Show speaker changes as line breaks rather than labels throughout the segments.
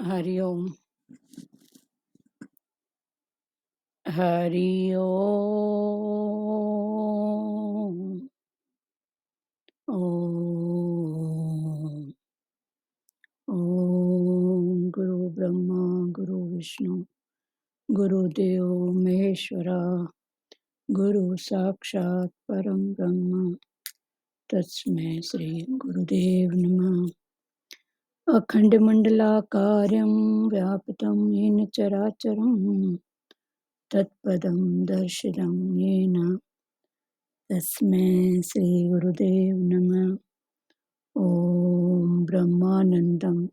हरि ओम। हरि ओम। ओम। ओम। गुरु ब्रह्मा गुरु विष्णु गुरुदेव महेश्वरा गुरु साक्षात परम ब्रह्म तस्मै श्री गुरुदेव नमः। अखंडमंडलाकारं व्याप्तं येन चराचरं तत्पदं दर्शितं येन तस्मै श्री गुरुदेव नमः। ओम ब्रह्मानंदं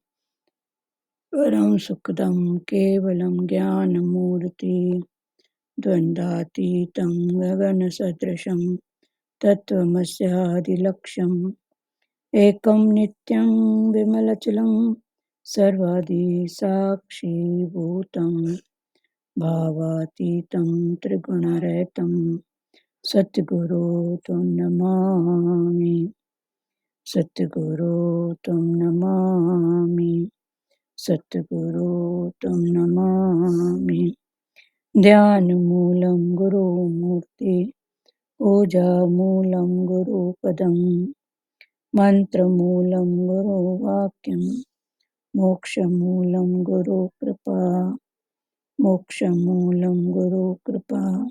परम सुखदं केवलं ज्ञानमूर्ति द्वंद्वातीतं गगनसदृशं तत्त्वमस्यादिलक्ष्यम् एकं नित्यं विमलचलं सर्वादि साक्षीभूतं भावातीतं त्रिगुणरहितं सद्गुरु तं नमामि। सद्गुरु तं नमामि। सद्गुरु तं नमामि। ध्यानमूलं गुरुमूर्ति पूजामूलं गुरुपदं मन्त्रमूलं गुरुवाक्यं मोक्षमूलं गुरुकृपा। मोक्षमूलं गुरुकृपा।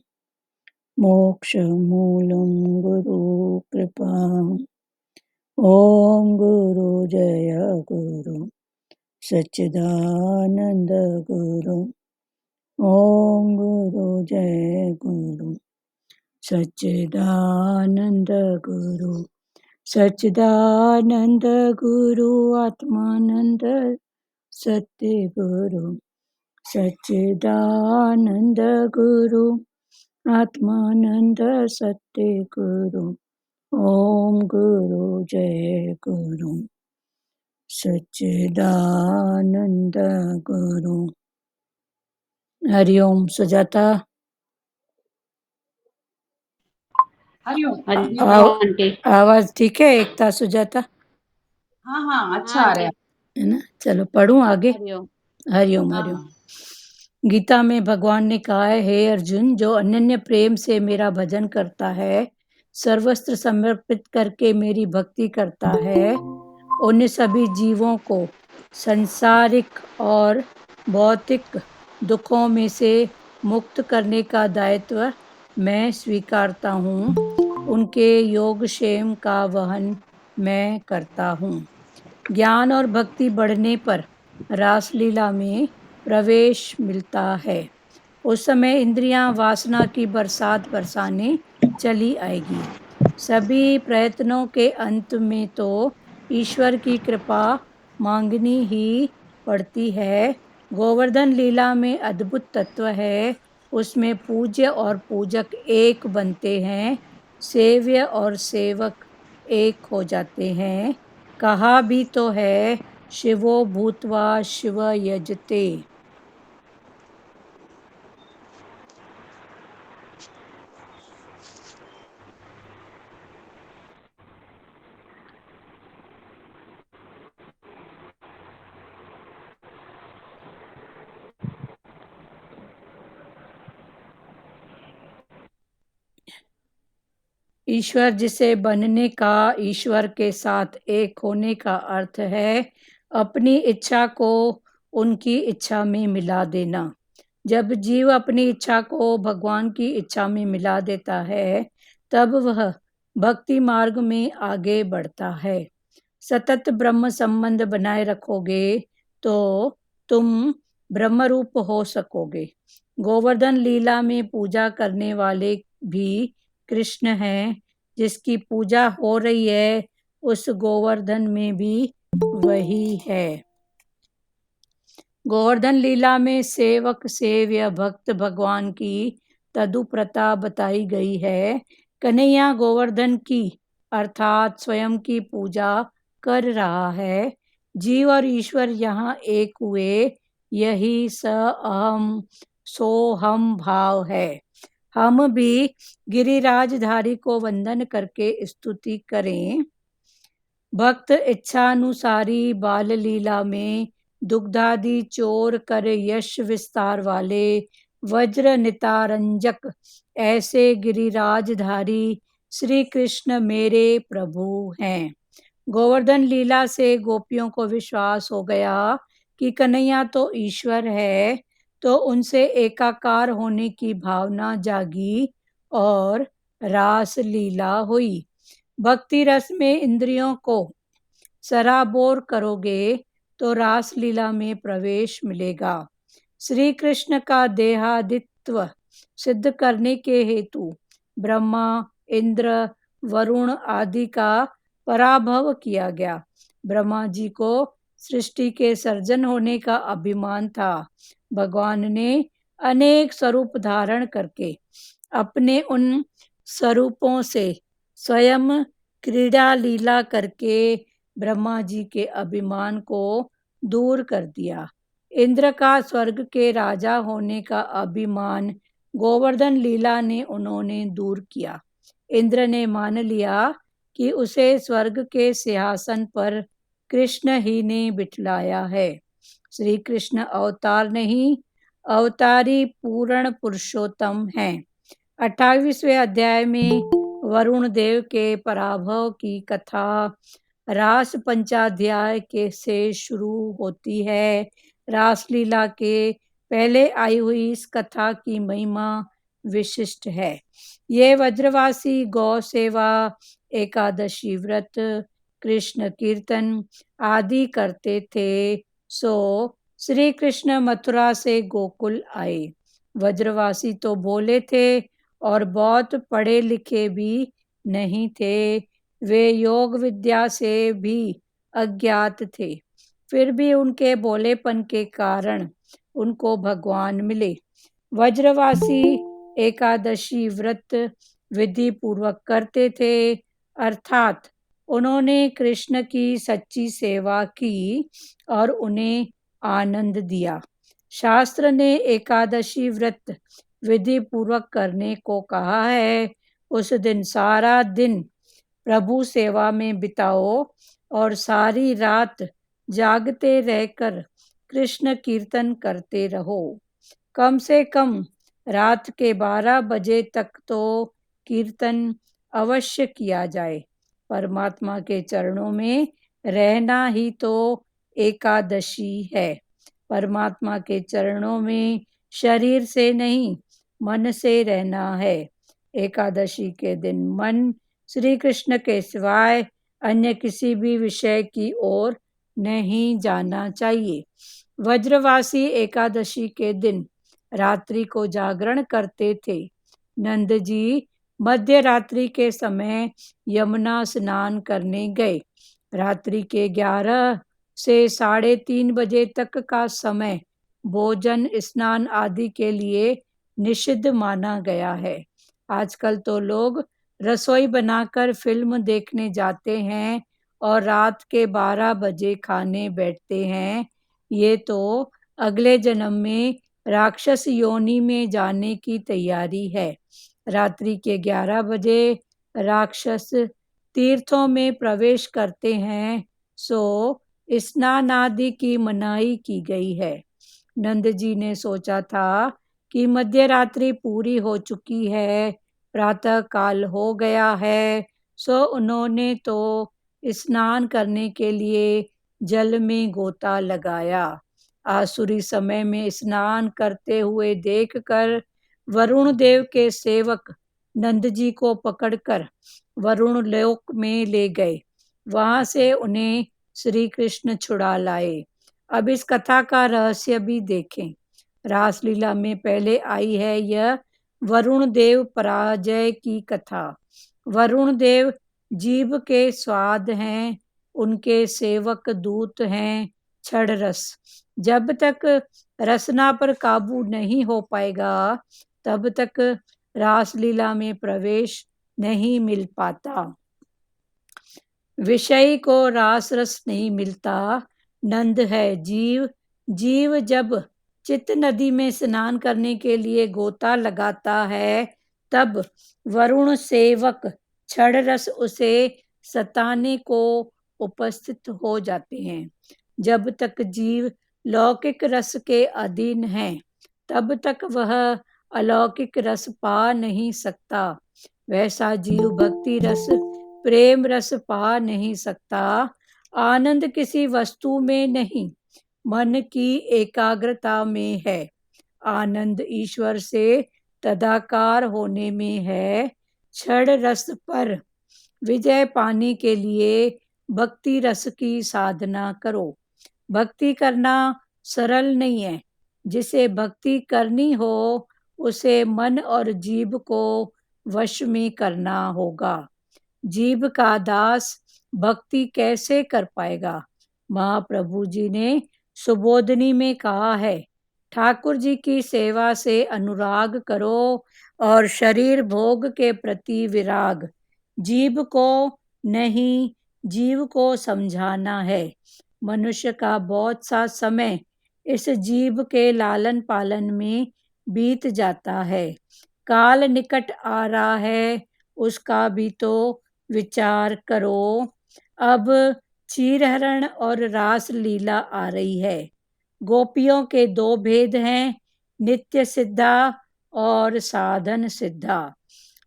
मोक्षमूलं गुरुकृपा। ओम गुरु जय गुरु सच्चिदानंद गुरु। ओम गुरु जय गुरु सच्चिदानंद गुरु। सच्चिदानंद गुरु आत्मानंद सत्य गुरु। सच्चिदानंद गुरु आत्मानंद सत्य गुरु। ओम गुरु जय गुरु सच्चिदानंद गुरु। हरिओम सुजाता।
हरिओम।
आंटी।
आवाज ठीक है एकता सुजाता?
हाँ हाँ अच्छा
हाँ
आ रहा
जी।
है ना? चलो पढ़ूं आगे।
हरिओम।
हरिओम
हाँ
हरिओम।
हाँ।
गीता में भगवान ने कहा है, हे अर्जुन, जो अनन्य प्रेम से मेरा भजन करता है, सर्वस्त्र समर्पित करके मेरी भक्ति करता है, उन सभी जीवों को संसारिक और भौतिक दुखों में से मुक्त करने का दायित्व मैं स्वीकारता हूँ। उनके योगक्षेम का वहन मैं करता हूँ। ज्ञान और भक्ति बढ़ने पर रासलीला में प्रवेश मिलता है। उस समय इंद्रियां वासना की बरसात बरसाने चली आएगी। सभी प्रयत्नों के अंत में तो ईश्वर की कृपा मांगनी ही पड़ती है। गोवर्धन लीला में अद्भुत तत्व है। उसमें पूज्य और पूजक एक बनते हैं, सेव्य और सेवक एक हो जाते हैं। कहा भी तो है, शिवो भूत्वा शिव यजते। ईश्वर जिसे बनने का, ईश्वर के साथ एक होने का अर्थ है अपनी इच्छा को उनकी इच्छा में मिला देना। जब जीव अपनी इच्छा को भगवान की इच्छा में मिला देता है, तब वह भक्ति मार्ग में आगे बढ़ता है। सतत ब्रह्म संबंध बनाए रखोगे तो तुम ब्रह्मरूप हो सकोगे। गोवर्धन लीला में पूजा करने वाले भी कृष्ण हैं। जिसकी पूजा हो रही है उस गोवर्धन में भी वही है। गोवर्धन लीला में सेवक सेव्य भक्त भगवान की तदुप्रता बताई गई है। कन्हैया गोवर्धन की अर्थात स्वयं की पूजा कर रहा है। जीव और ईश्वर यहाँ एक हुए, यही स अहम सो हम भाव है। हम भी गिरिराजधारी को वंदन करके स्तुति करें। भक्त इच्छानुसारी बाल लीला में दुग्धादि चोर कर यश विस्तार वाले, वज्र नितारंजक ऐसे गिरिराजधारी श्री कृष्ण मेरे प्रभु हैं। गोवर्धन लीला से गोपियों को विश्वास हो गया कि कन्हैया तो ईश्वर है, तो उनसे एकाकार होने की भावना जागी और रास लीला हुई। भक्ति रस में इंद्रियों को सराबोर करोगे तो रास लीला में प्रवेश मिलेगा। श्री कृष्ण का देहादित्व सिद्ध करने के हेतु ब्रह्मा, इंद्र, वरुण आदि का पराभव किया गया। ब्रह्मा जी को सृष्टि के सर्जन होने का अभिमान था। भगवान ने अनेक स्वरूप धारण करके अपने उन स्वरूपों से स्वयं क्रीड़ा लीला करके ब्रह्मा जी के अभिमान को दूर कर दिया। इंद्र का स्वर्ग के राजा होने का अभिमान गोवर्धन लीला ने उन्होंने दूर किया। इंद्र ने मान लिया कि उसे स्वर्ग के सिंहासन पर कृष्ण ही ने बिठलाया है। श्री कृष्ण अवतार नहीं, अवतारी पूर्ण पुरुषोत्तम हैं। 28वें अध्याय में वरुण देव के पराभव की कथा रास पंचाध्याय के से शुरू होती है। रासलीला के पहले आई हुई इस कथा की महिमा विशिष्ट है। ये व्रजवासी गौ सेवा, एकादशी व्रत, कृष्ण कीर्तन आदि करते थे। सो श्री कृष्ण मथुरा से गोकुल आए। व्रजवासी तो भोले थे और बहुत पढ़े लिखे भी नहीं थे। वे योग विद्या से भी अज्ञात थे। फिर भी उनके भोलेपन के कारण उनको भगवान मिले। व्रजवासी एकादशी व्रत विधि पूर्वक करते थे, अर्थात उन्होंने कृष्ण की सच्ची सेवा की और उन्हें आनंद दिया। शास्त्र ने एकादशी व्रत विधि पूर्वक करने को कहा है। उस दिन सारा दिन प्रभु सेवा में बिताओ और सारी रात जागते रहकर कृष्ण कीर्तन करते रहो। कम से कम रात के 12 बजे तक तो कीर्तन अवश्य किया जाए। परमात्मा के चरणों में रहना ही तो एकादशी है। परमात्मा के चरणों में शरीर से नहीं, मन से रहना है। एकादशी के दिन मन श्री कृष्ण के सिवाय अन्य किसी भी विषय की ओर नहीं जाना चाहिए। व्रजवासी एकादशी के दिन रात्रि को जागरण करते थे। नंद जी मध्य रात्रि के समय यमुना स्नान करने गए। रात्रि के 11 से 3:30 बजे तक का समय भोजन, स्नान आदि के लिए निषिद्ध माना गया है। आजकल तो लोग रसोई बनाकर फिल्म देखने जाते हैं और रात के 12 बजे खाने बैठते हैं। ये तो अगले जन्म में राक्षस योनि में जाने की तैयारी है। रात्रि के 11 बजे राक्षस तीर्थों में प्रवेश करते हैं, सो स्नान आदि की मनाही की गई है। नंद जी ने सोचा था कि मध्य रात्रि पूरी हो चुकी है, प्रातः काल हो गया है, सो उन्होंने तो स्नान करने के लिए जल में गोता लगाया। आसुरी समय में स्नान करते हुए देखकर वरुण देव के सेवक नंद जी को पकड़कर वरुण लोक में ले गए। वहां से उन्हें श्री कृष्ण छुड़ा लाए। अब इस कथा का रहस्य भी देखें। रासलीला में पहले आई है यह वरुण देव पराजय की कथा। वरुण देव जीव के स्वाद हैं, उनके सेवक दूत हैं क्षण रस। जब तक रसना पर काबू नहीं हो पाएगा तब तक रासलीला में प्रवेश नहीं मिल पाता। विषय को रास रस नहीं मिलता। नंद है जीव। जीव जब चित्त नदी में स्नान करने के लिए गोता लगाता है तब वरुण सेवक क्षण रस उसे सताने को उपस्थित हो जाते हैं। जब तक जीव लौकिक रस के अधीन है, तब तक वह अलौकिक रस पा नहीं सकता। वैसा जीव भक्ति रस, प्रेम रस पा नहीं सकता। आनंद किसी वस्तु में नहीं, मन की एकाग्रता में है। आनंद ईश्वर से तदाकार होने में है। क्षण रस पर विजय पाने के लिए भक्ति रस की साधना करो। भक्ति करना सरल नहीं है। जिसे भक्ति करनी हो उसे मन और जीभ को वश में करना होगा। जीभ का दास भक्ति कैसे कर पाएगा? महाप्रभु जी ने सुबोधनी में कहा है, ठाकुर जी की सेवा से अनुराग करो और शरीर भोग के प्रति विराग। जीभ को नहीं, जीव को समझाना है। मनुष्य का बहुत सा समय इस जीभ के लालन पालन में बीत जाता है। काल निकट आ रहा है, उसका भी तो विचार करो। अब चीरहरण और रास लीला आ रही है। गोपियों के दो भेद हैं, नित्य सिद्धा और साधन सिद्धा।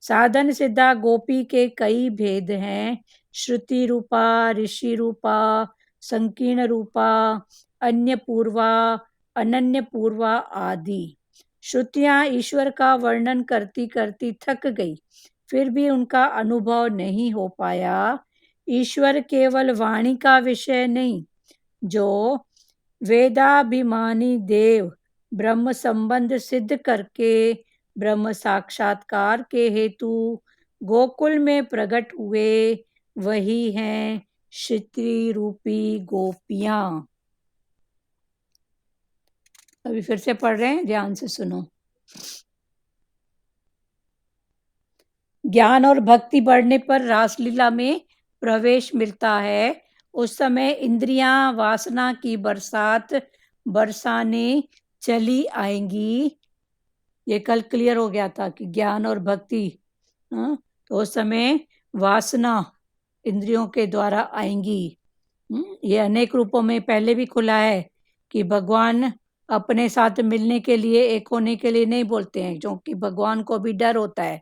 साधन सिद्धा गोपी के कई भेद हैं, श्रुति रूपा, ऋषि रूपा, संकीर्ण रूपा, अन्य पूर्वा, अनन्य पूर्वा आदि। श्रुतियां ईश्वर का वर्णन करती करती थक गई, फिर भी उनका अनुभव नहीं हो पाया। ईश्वर केवल वाणी का विषय नहीं, जो वेदाभिमानी देव ब्रह्म संबंध सिद्ध करके ब्रह्म साक्षात्कार के हेतु गोकुल में प्रकट हुए, वही हैं क्षित्री रूपी गोपियां। अभी फिर से पढ़ रहे हैं, ध्यान से सुनो। ज्ञान और भक्ति बढ़ने पर रासलीला में प्रवेश मिलता है। उस समय इंद्रियां वासना की बरसात बरसाने चली आएंगी। ये कल क्लियर हो गया था कि ज्ञान और भक्ति, तो उस समय वासना इंद्रियों के द्वारा आएंगी। ये अनेक रूपों में पहले भी खुला है कि भगवान अपने साथ मिलने के लिए, एक होने के लिए नहीं बोलते हैं, क्योंकि भगवान को भी डर होता है।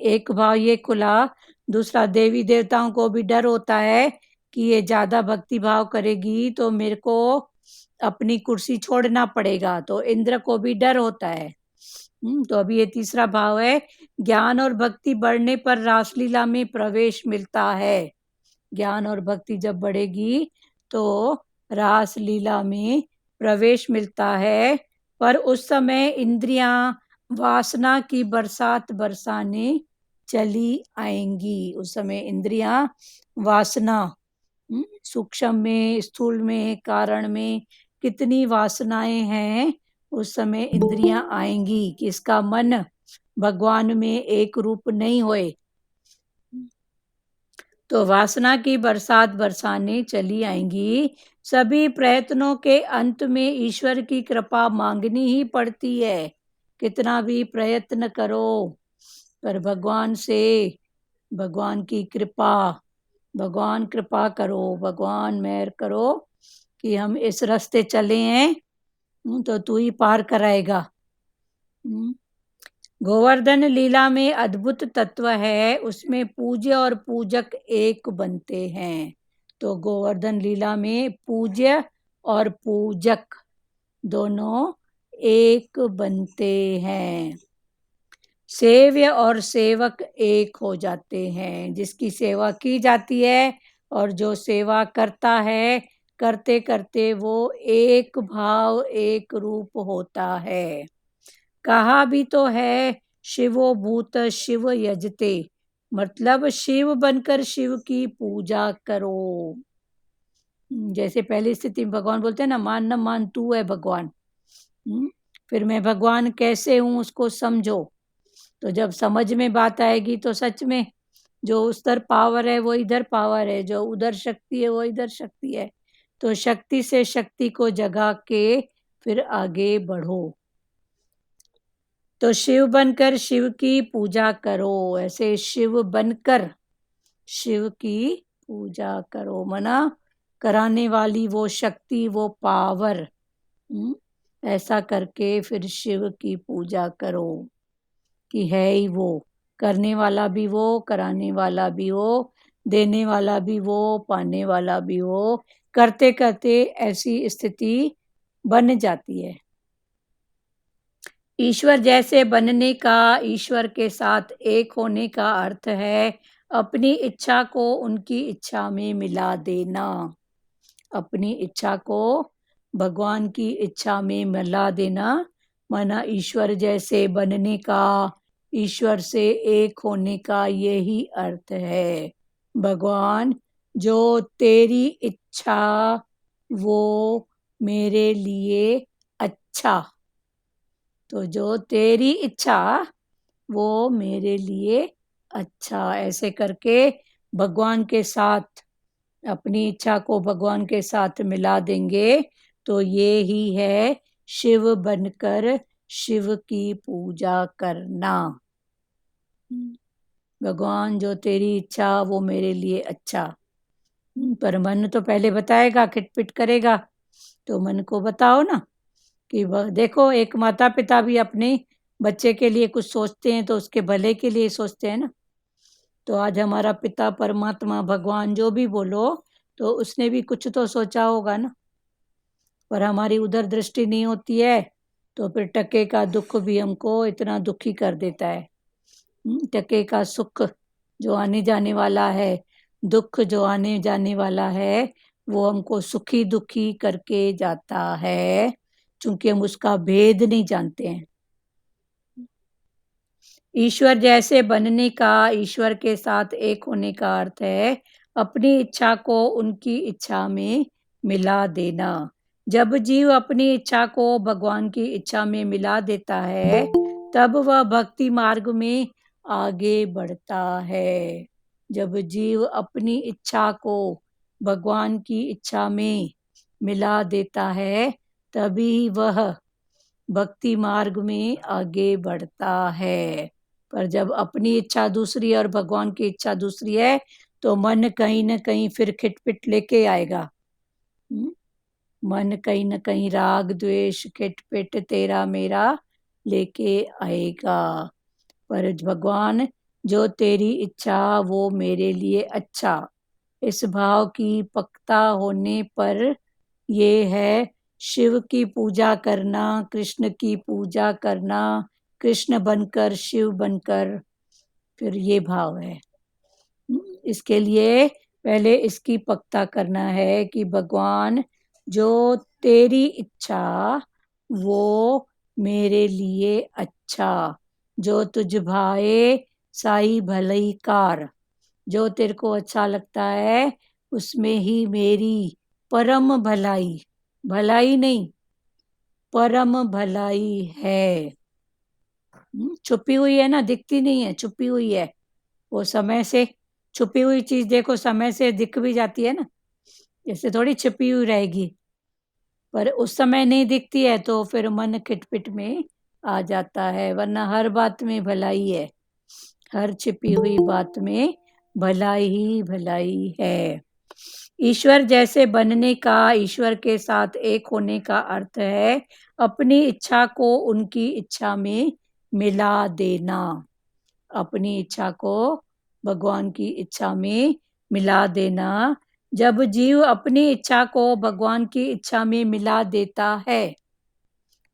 एक भाव ये खुला। दूसरा, देवी देवताओं को भी डर होता है कि ये ज्यादा भक्ति भाव करेगी तो मेरे को अपनी कुर्सी छोड़ना पड़ेगा, तो इंद्र को भी डर होता है। तो अभी ये तीसरा भाव है, ज्ञान और भक्ति बढ़ने पर रासलीला में प्रवेश मिलता है। ज्ञान और भक्ति जब बढ़ेगी तो रासलीला में प्रवेश मिलता है, पर उस समय इंद्रियां वासना की बरसात बरसाने चली आएंगी। उस समय इंद्रियां वासना, सूक्ष्म में, स्थूल में, कारण में कितनी वासनाएं हैं, उस समय इंद्रियां आएंगी कि इसका मन भगवान में एक रूप नहीं होए। तो वासना की बरसात बरसाने चली आएंगी। सभी प्रयत्नों के अंत में ईश्वर की कृपा मांगनी ही पड़ती है। कितना भी प्रयत्न करो, पर भगवान से, भगवान की कृपा, भगवान कृपा करो, भगवान मेहर करो कि हम इस रास्ते चले हैं, तो तू ही पार कराएगा। गोवर्धन लीला में अद्भुत तत्व है, उसमें पूज्य और पूजक एक बनते हैं। तो गोवर्धन लीला में पूज्य और पूजक दोनों एक बनते हैं। सेव्य और सेवक एक हो जाते हैं। जिसकी सेवा की जाती है और जो सेवा करता है, करते करते वो एक भाव एक रूप होता है। कहा भी तो है, शिवो भूत शिव यजते, मतलब शिव बनकर शिव की पूजा करो। जैसे पहली स्थिति में भगवान बोलते हैं ना, मान न मान तू है भगवान। फिर मैं भगवान कैसे हूं उसको समझो। तो जब समझ में बात आएगी तो सच में जो उधर पावर है वो इधर पावर है, जो उधर शक्ति है वो इधर शक्ति है। तो शक्ति से शक्ति को जगा के फिर आगे बढ़ो। तो शिव बनकर शिव की पूजा करो। ऐसे शिव बनकर शिव की पूजा करो, मना कराने वाली वो शक्ति, वो पावर ऐसा करके फिर शिव की पूजा करो कि है ही वो, करने वाला भी वो, कराने वाला भी वो, देने वाला भी वो, पाने वाला भी वो। करते करते ऐसी स्थिति बन जाती है। ईश्वर जैसे बनने का, ईश्वर के साथ एक होने का अर्थ है अपनी इच्छा को उनकी इच्छा में मिला देना। अपनी इच्छा को भगवान की इच्छा में मिला देना, माना ईश्वर जैसे बनने का, ईश्वर से एक होने का यही अर्थ है। भगवान, जो तेरी इच्छा वो मेरे लिए अच्छा, तो जो तेरी इच्छा वो मेरे लिए अच्छा, ऐसे करके भगवान के साथ, अपनी इच्छा को भगवान के साथ मिला देंगे तो ये ही है शिव बनकर शिव की पूजा करना। भगवान, जो तेरी इच्छा वो मेरे लिए अच्छा। पर मन तो पहले बताएगा, खिटपिट करेगा, तो मन को बताओ ना कि देखो, एक माता पिता भी अपने बच्चे के लिए कुछ सोचते हैं तो उसके भले के लिए सोचते हैं ना। तो आज हमारा पिता परमात्मा भगवान जो भी बोलो, तो उसने भी कुछ तो सोचा होगा ना। पर हमारी उधर दृष्टि नहीं होती है, तो फिर टके का दुख भी हमको इतना दुखी कर देता है। टके का सुख जो आने जाने वाला है, दुख जो आने जाने वाला है, वो हमको सुखी दुखी करके जाता है, क्योंकि हम उसका भेद नहीं जानते हैं। ईश्वर जैसे बनने का, ईश्वर के साथ एक होने का अर्थ है अपनी इच्छा को उनकी इच्छा में मिला देना। जब जीव अपनी इच्छा को भगवान की इच्छा में मिला देता है, तब वह भक्ति मार्ग में आगे बढ़ता है। जब जीव अपनी इच्छा को भगवान की इच्छा में मिला देता है, तभी वह भक्ति मार्ग में आगे बढ़ता है। पर जब अपनी इच्छा दूसरी और भगवान की इच्छा दूसरी है, तो मन कहीं न कहीं फिर खिटपिट लेके आएगा। मन कहीं न कहीं राग द्वेष खिटपिट तेरा मेरा लेके आएगा। पर भगवान, जो तेरी इच्छा वो मेरे लिए अच्छा, इस भाव की पक्का होने पर ये है शिव की पूजा करना, कृष्ण की पूजा करना, कृष्ण बनकर शिव बनकर, फिर ये भाव है। इसके लिए पहले इसकी पक्का करना है कि भगवान, जो तेरी इच्छा वो मेरे लिए अच्छा, जो तुझ भाए साई भलई कार, जो तेरे को अच्छा लगता है उसमें ही मेरी परम भलाई, भलाई नहीं परम भलाई है। छुपी हुई है ना, दिखती नहीं है, छुपी हुई है। वो समय से छुपी हुई चीज देखो समय से दिख भी जाती है ना, जैसे थोड़ी छुपी हुई रहेगी, पर उस समय नहीं दिखती है तो फिर मन खिटपिट में आ जाता है। वरना हर बात में भलाई है, हर छिपी हुई बात में भलाई ही भलाई है। ईश्वर जैसे बनने का, ईश्वर के साथ एक होने का अर्थ है अपनी इच्छा को उनकी इच्छा में मिला देना। अपनी इच्छा को भगवान की इच्छा में मिला देना। जब जीव अपनी इच्छा को भगवान की इच्छा में मिला देता है,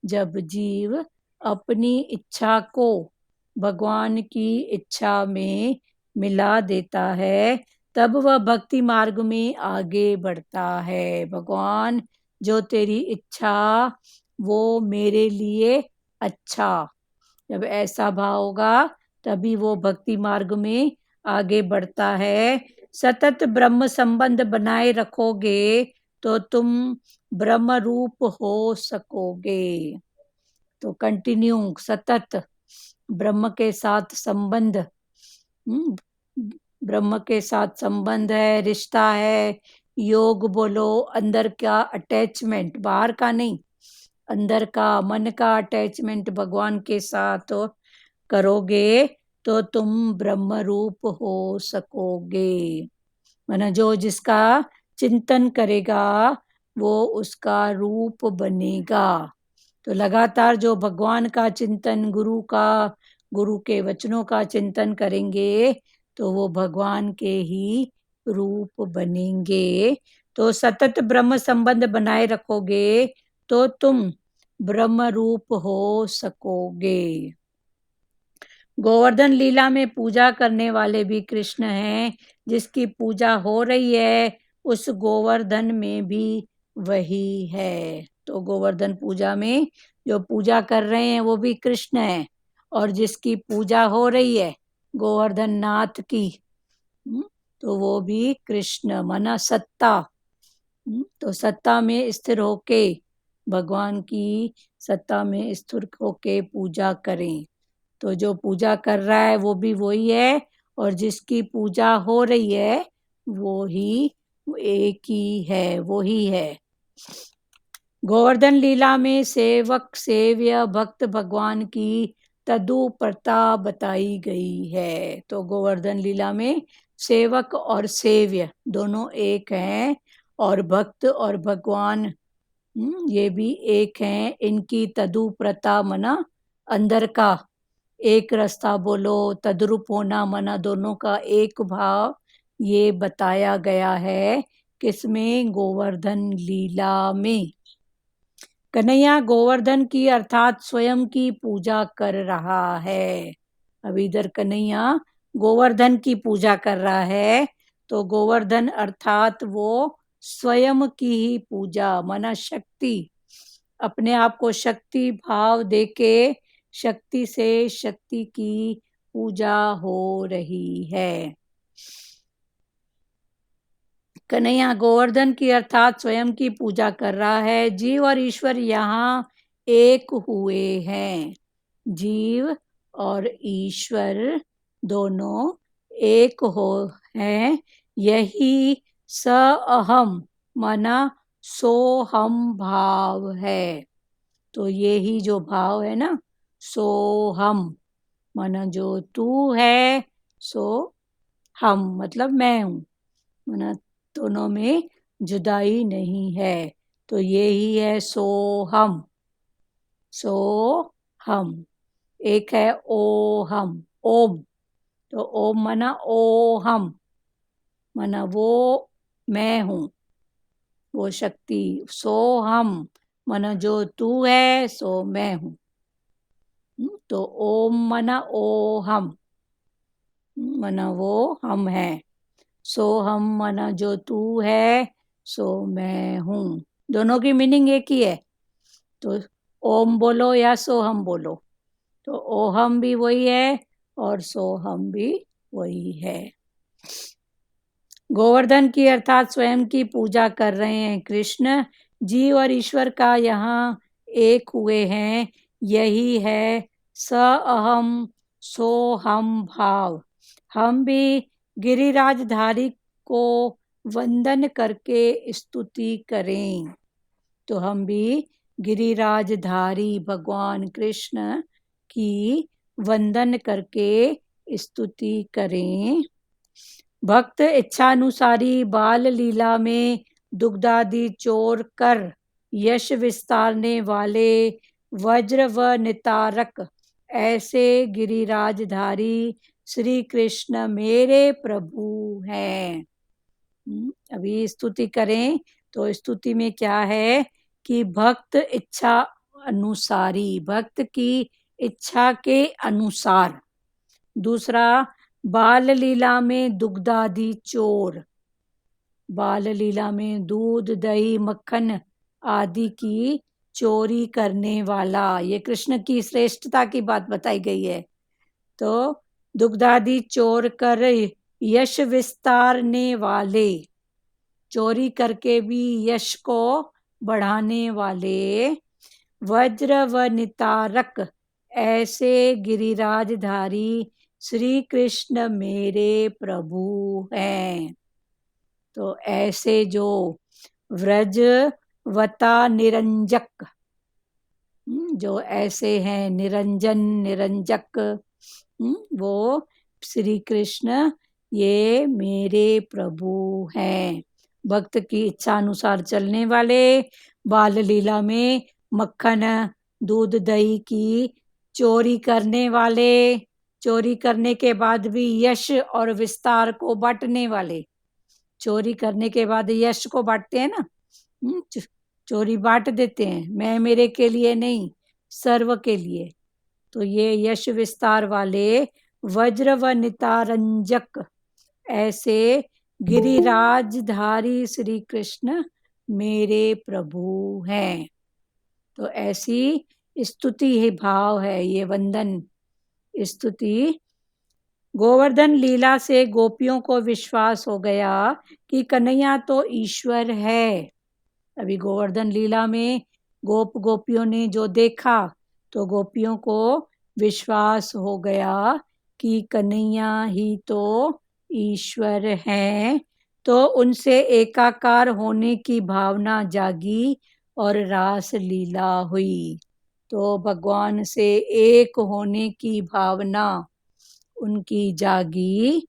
जब जीव अपनी इच्छा को भगवान की इच्छा में मिला देता है, तब वह भक्ति मार्ग में आगे बढ़ता है। भगवान, जो तेरी इच्छा वो मेरे लिए अच्छा, जब ऐसा भाव होगा तभी वो भक्ति मार्ग में आगे बढ़ता है। सतत ब्रह्म संबंध बनाए रखोगे तो तुम ब्रह्म रूप हो सकोगे। तो कंटिन्यू सतत ब्रह्म के साथ संबंध, ब्रह्म के साथ संबंध है, रिश्ता है, योग बोलो, अंदर का अटैचमेंट, बाहर का नहीं, अंदर का मन का अटैचमेंट भगवान के साथ करोगे तो तुम ब्रह्म रूप हो सकोगे। माना जो जिसका चिंतन करेगा वो उसका रूप बनेगा। तो लगातार जो भगवान का चिंतन, गुरु के वचनों का चिंतन करेंगे तो वो भगवान के ही रूप बनेंगे। तो सतत ब्रह्म संबंध बनाए रखोगे तो तुम ब्रह्म रूप हो सकोगे। गोवर्धन लीला में पूजा करने वाले भी कृष्ण हैं। जिसकी पूजा हो रही है उस गोवर्धन में भी वही है। तो गोवर्धन पूजा में जो पूजा कर रहे हैं वो भी कृष्ण है, और जिसकी पूजा हो रही है गोवर्धन नाथ की, तो वो भी कृष्ण माना सत्ता। तो सत्ता में स्थिर होके, भगवान की सत्ता में स्थिर होके पूजा करें। तो जो पूजा कर रहा है वो भी वही है, और जिसकी पूजा हो रही है वो ही एक ही है, वो ही है। गोवर्धन लीला में सेवक सेव्य भक्त भगवान की तदुपरता बताई गई है। तो गोवर्धन लीला में सेवक और सेव्य दोनों एक हैं, और भक्त और भगवान ये भी एक हैं। इनकी तदुपरता मना अंदर का एक रास्ता बोलो, तद्रूप होना मना दोनों का एक भाव, ये बताया गया है किसमें? गोवर्धन लीला में। कन्हैया गोवर्धन की अर्थात स्वयं की पूजा कर रहा है। अभी इधर कन्हैया गोवर्धन की पूजा कर रहा है, तो गोवर्धन अर्थात वो स्वयं की ही पूजा माना शक्ति, अपने आप को शक्ति भाव देके शक्ति से शक्ति की पूजा हो रही है। कन्हैया गोवर्धन की अर्थात स्वयं की पूजा कर रहा है। जीव और ईश्वर यहाँ एक हुए हैं। जीव और ईश्वर दोनों एक हो हैं। यही स अहम माना सोहम भाव है। तो यही जो भाव है ना, सोहम माना जो तू है, सो हम मतलब मैं हूँ, माना दोनों में जुदाई नहीं है। तो यही है सोहम। सोहम एक है ओहम, ओम। तो ओम माना ओहम माना वो मैं हूँ, वो शक्ति। सोहम माना जो तू है सो मैं हूँ। तो ओम माना ओहम माना वो हम है, सो हम माना जो तू है सो मैं हूँ। दोनों की मीनिंग एक ही है। तो ओम बोलो या सोहम बोलो, तो ओहम भी वही है और सोहम भी वही है। गोवर्धन की अर्थात स्वयं की पूजा कर रहे हैं कृष्ण। जीव और ईश्वर का यहाँ एक हुए हैं। यही है स अहम सो हम भाव। हम भी गिरिराजधारी को वंदन करके स्तुति करें। तो हम भी गिरिराजधारी भगवान कृष्ण की वंदन करके स्तुति करें। भक्त इच्छानुसारी बाल लीला में दुग्धादि चोर कर यश विस्तारने वाले वज्र व नितारक ऐसे गिरिराजधारी श्री कृष्ण मेरे प्रभु हैं। अभी स्तुति करें तो स्तुति में क्या है कि भक्त इच्छा अनुसारी, भक्त की इच्छा के अनुसार। दूसरा, बाल लीला में दुग्धादि चोर, बाल लीला में दूध दही मक्खन आदि की चोरी करने वाला, ये कृष्ण की श्रेष्ठता की बात बताई गई है। तो दुग्धादि चोर कर यश विस्तारने वाले, चोरी करके भी यश को बढ़ाने वाले, वज्र व नितारक ऐसे गिरिराजधारी श्री कृष्ण मेरे प्रभु हैं। तो ऐसे जो व्रजवता निरंजक, जो ऐसे हैं निरंजन निरंजक, वो श्री कृष्ण ये मेरे प्रभु हैं। भक्त की इच्छा अनुसार चलने वाले, बाल लीला में मक्खन दूध दही की चोरी करने वाले, चोरी करने के बाद भी यश और विस्तार को बांटने वाले। चोरी करने के बाद यश को बांटते हैं ना, चोरी बांट देते हैं, मैं मेरे के लिए नहीं, सर्व के लिए। तो ये यश विस्तार वाले वज्र व नितारंजक ऐसे गिरिराजधारी श्री कृष्ण मेरे प्रभु हैं। तो ऐसी स्तुति है, भाव है ये वंदन स्तुति। गोवर्धन लीला से गोपियों को विश्वास हो गया कि कन्हैया तो ईश्वर है। अभी गोवर्धन लीला में गोपियों ने जो देखा तो गोपियों को विश्वास हो गया कि कन्हैया ही तो ईश्वर हैं। तो उनसे एकाकार होने की भावना जागी और रास लीला हुई। तो भगवान से एक होने की भावना उनकी जागी।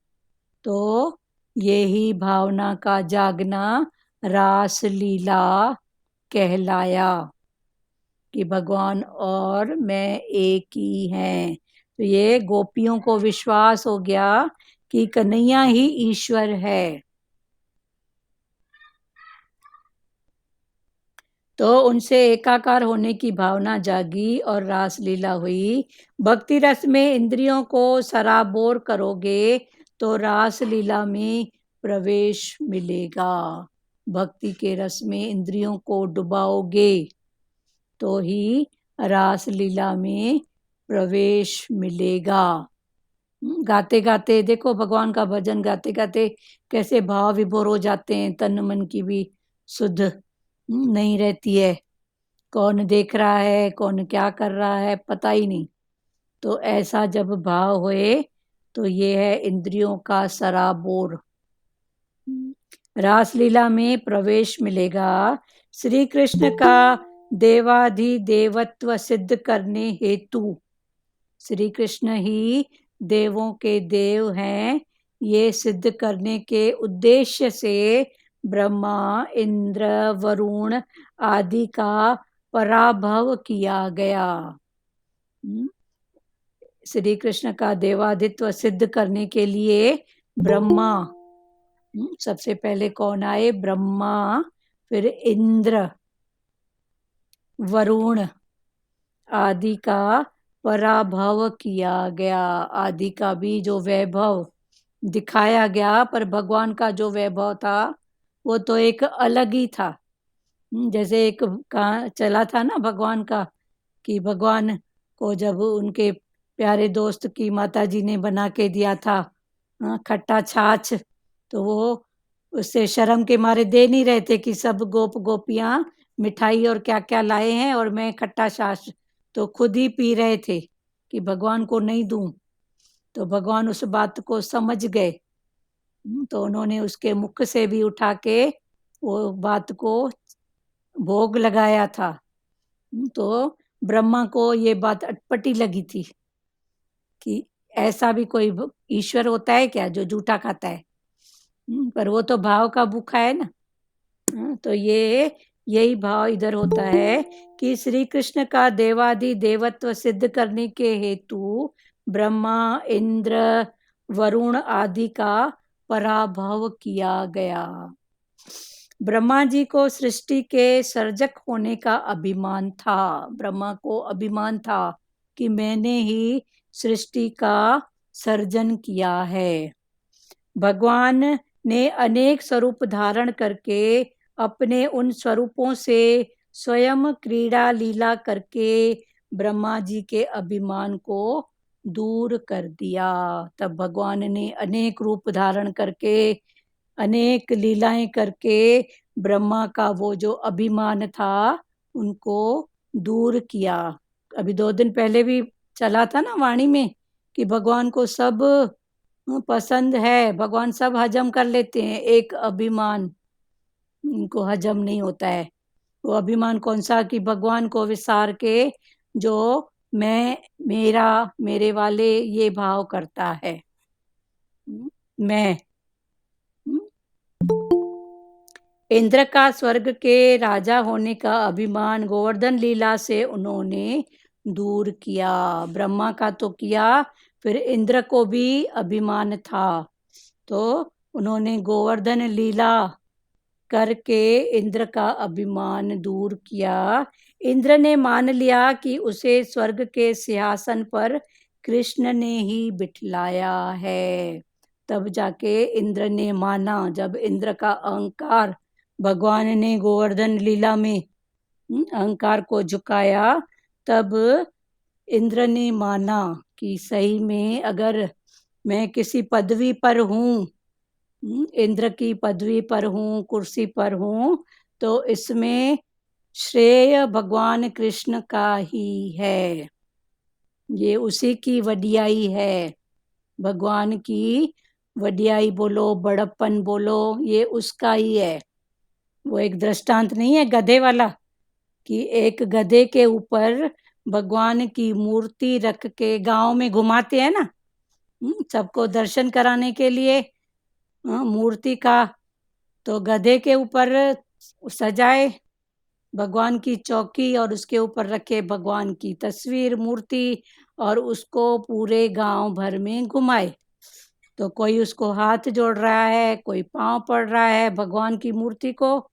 तो यही भावना का जागना रास लीला कहलाया कि भगवान और मैं एक ही हैं। तो ये गोपियों को विश्वास हो गया कि कन्हैया ही ईश्वर है। तो उनसे एकाकार होने की भावना जागी और रास लीला हुई। भक्ति रस में इंद्रियों को सराबोर करोगे तो रास लीला में प्रवेश मिलेगा। भक्ति के रस में इंद्रियों को डुबाओगे तो ही रास लीला में प्रवेश मिलेगा। गाते गाते देखो, भगवान का भजन गाते गाते कैसे भाव विभोर हो जाते हैं, तन मन की भी सुध नहीं रहती है, कौन देख रहा है कौन क्या कर रहा है पता ही नहीं। तो ऐसा जब भाव होए तो ये है इंद्रियों का सराबोर। रासलीला में प्रवेश मिलेगा। श्री कृष्ण का देवाधिदेवत्व सिद्ध करने हेतु, श्री कृष्ण ही देवों के देव हैं, ये सिद्ध करने के उद्देश्य से ब्रह्मा इंद्र वरुण आदि का पराभव किया गया। श्री कृष्ण का देवादित्व सिद्ध करने के लिए ब्रह्मा, सबसे पहले कौन आए? ब्रह्मा, फिर इंद्र वरुण आदि का पराभव किया गया। आदि का भी जो वैभव दिखाया गया, पर भगवान का जो वैभव था वो तो एक अलग ही था। जैसे एक चला था ना भगवान का, कि भगवान को जब उनके प्यारे दोस्त की माताजी ने बना के दिया था खट्टा छाछ, तो वो उससे शर्म के मारे दे नहीं रहे थे कि सब गोपियां मिठाई और क्या क्या लाए हैं और मैं खट्टा छाछ तो खुद ही पी रहे थे कि भगवान को नहीं दूं। तो भगवान उस बात को समझ गए, तो उन्होंने उसके मुख से भी उठा के वो बात को भोग लगाया था। तो ब्रह्मा को ये बात अटपटी लगी थी कि ऐसा भी कोई ईश्वर होता है क्या जो जूठा खाता है। पर वो तो भाव का भूखा है ना। तो यही भाव इधर होता है कि श्री कृष्ण का देवादि देवत्व सिद्ध करने के हेतु ब्रह्मा इंद्र वरुण आदि का पराभव किया गया। ब्रह्मा जी को सृष्टि के सर्जक होने का अभिमान था। ब्रह्मा को अभिमान था कि मैंने ही सृष्टि का सर्जन किया है। भगवान ने अनेक स्वरूप धारण करके अपने उन स्वरूपों से स्वयं क्रीड़ा लीला करके ब्रह्मा जी के अभिमान को दूर कर दिया। तब भगवान ने अनेक रूप धारण करके अनेक लीलाएं करके ब्रह्मा का वो जो अभिमान था उनको दूर किया। अभी 2 दिन पहले भी चला था ना वाणी में कि भगवान को सब पसंद है, भगवान सब हजम कर लेते हैं, एक अभिमान इनको हजम नहीं होता है। वो अभिमान कौन सा? कि भगवान को विसार के जो मैं मेरा मेरे वाले ये भाव करता है। मैं इंद्र का स्वर्ग के राजा होने का अभिमान गोवर्धन लीला से उन्होंने दूर किया। ब्रह्मा का तो किया, फिर इंद्र को भी अभिमान था, तो उन्होंने गोवर्धन लीला करके इंद्र का अभिमान दूर किया। इंद्र ने मान लिया कि उसे स्वर्ग के सिंहासन पर कृष्ण ने ही बिठलाया है। तब जाके इंद्र ने माना, जब इंद्र का अहंकार भगवान ने गोवर्धन लीला में अहंकार को झुकाया, तब इंद्र ने माना कि सही में अगर मैं किसी पदवी पर हूँ, इंद्र की पदवी पर हूँ, कुर्सी पर हूँ, तो इसमें श्रेय भगवान कृष्ण का ही है। ये उसी की वडियाई है। भगवान की वडियाई बोलो, बड़प्पन बोलो, ये उसका ही है। वो एक दृष्टांत नहीं है गधे वाला, कि एक गधे के ऊपर भगवान की मूर्ति रख के गांव में घुमाते हैं ना, सबको दर्शन कराने के लिए मूर्ति का, तो गधे के ऊपर सजाए भगवान की चौकी और उसके ऊपर रखे भगवान की तस्वीर, मूर्ति, और उसको पूरे गांव भर में घुमाए। तो कोई उसको हाथ जोड़ रहा है, कोई पांव पड़ रहा है भगवान की मूर्ति को,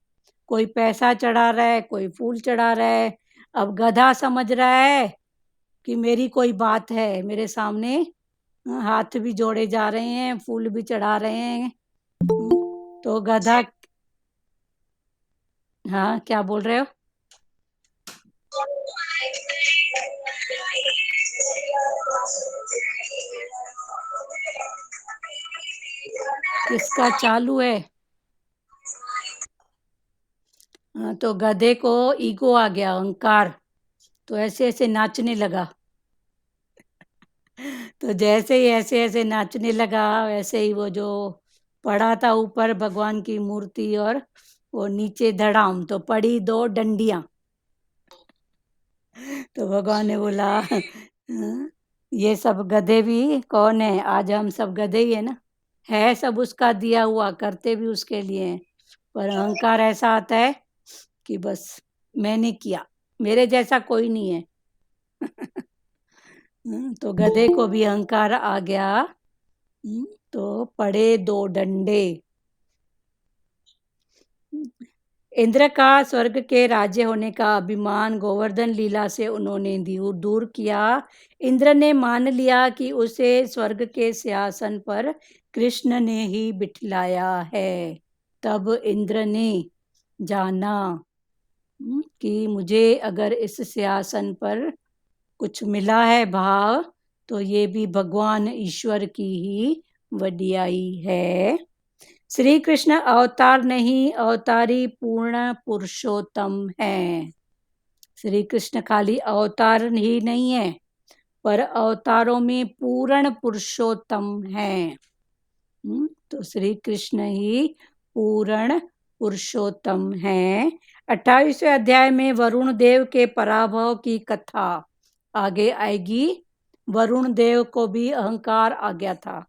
कोई पैसा चढ़ा रहा है, कोई फूल चढ़ा रहा है। अब गधा समझ रहा है कि मेरी कोई बात है, मेरे सामने हाथ भी जोड़े जा रहे हैं, फूल भी चढ़ा रहे हैं। तो गधा, हाँ क्या बोल रहे हो? किसका चालू है? हाँ, तो गधे को ईगो आ गया, अहंकार, तो ऐसे ऐसे नाचने लगा। तो जैसे ही ऐसे ऐसे नाचने लगा, वैसे ही वो जो पड़ा था ऊपर भगवान की मूर्ति, और वो नीचे धड़ाम, तो पड़ी दो डंडियां। तो भगवान ने बोला, "हाँ, ये सब गधे भी कौन है? आज हम सब गधे ही है ना, है सब उसका दिया हुआ, करते भी उसके लिए हैं, पर अहंकार ऐसा आता है कि बस मैंने किया, मेरे जैसा कोई नहीं है।" तो गधे को भी अहंकार आ गया, तो पड़े दो डंडे। इंद्र का स्वर्ग के राज्य होने का अभिमान गोवर्धन लीला से उन्होंने दूर किया। इंद्र ने मान लिया कि उसे स्वर्ग के सिंहासन पर कृष्ण ने ही बिठलाया है। तब इंद्र ने जाना कि मुझे अगर इस सिंहासन पर कुछ मिला है भाव, तो ये भी भगवान ईश्वर की ही वडियाई है। श्री कृष्ण अवतार नहीं, अवतारी पूर्ण पुरुषोत्तम है। श्री कृष्ण खाली अवतार ही नहीं है, पर अवतारों में पूर्ण पुरुषोत्तम है। तो श्री कृष्ण ही पूर्ण पुरुषोत्तम है। 28वें अध्याय में वरुण देव के पराभव की कथा आगे आएगी। वरुण देव को भी अहंकार आ गया था,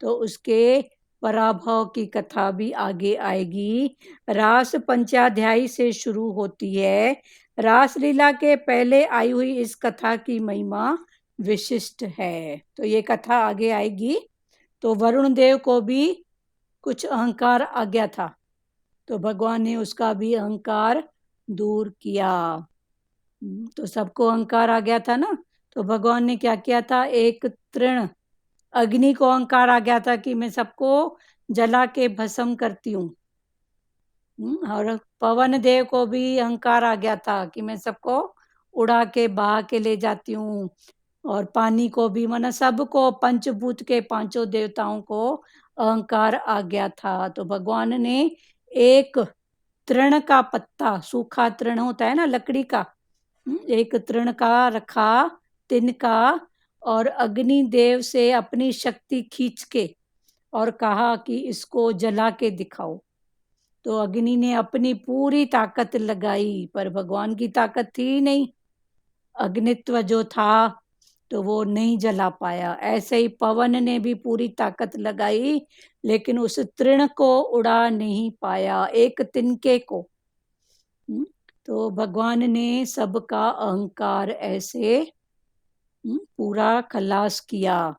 तो उसके पराभव की कथा भी आगे आएगी। रास पंचाध्यायी से शुरू होती है। रासलीला के पहले आई हुई इस कथा की महिमा विशिष्ट है, तो ये कथा आगे आएगी। तो वरुण देव को भी कुछ अहंकार आ गया था, तो भगवान ने उसका भी अहंकार दूर किया। तो सबको अहंकार आ गया था ना, तो भगवान ने क्या किया था, एक तृण अग्नि को अहंकार आ गया था कि मैं सबको जला के भस्म करती हूँ। और पवन देव को भी अहंकार आ गया था कि मैं सबको उड़ा के बहा के ले जाती हूँ। और पानी को भी, माना सबको, पंचभूत के पांचों देवताओं को अहंकार आ गया था। तो भगवान ने एक तृण का पत्ता, सूखा तृण होता है ना लकड़ी का, एक तृण का रखा, तिनका, और अग्नि देव से अपनी शक्ति खींच के और कहा कि इसको जला के दिखाओ। तो अग्नि ने अपनी पूरी ताकत लगाई, पर भगवान की ताकत थी नहीं, अग्नित्व जो था, तो वो नहीं जला पाया। ऐसे ही पवन ने भी पूरी ताकत लगाई, लेकिन उस तृण को उड़ा नहीं पाया, एक तिनके को। तो भगवान ने सबका अहंकार ऐसे पूरा खलास किया।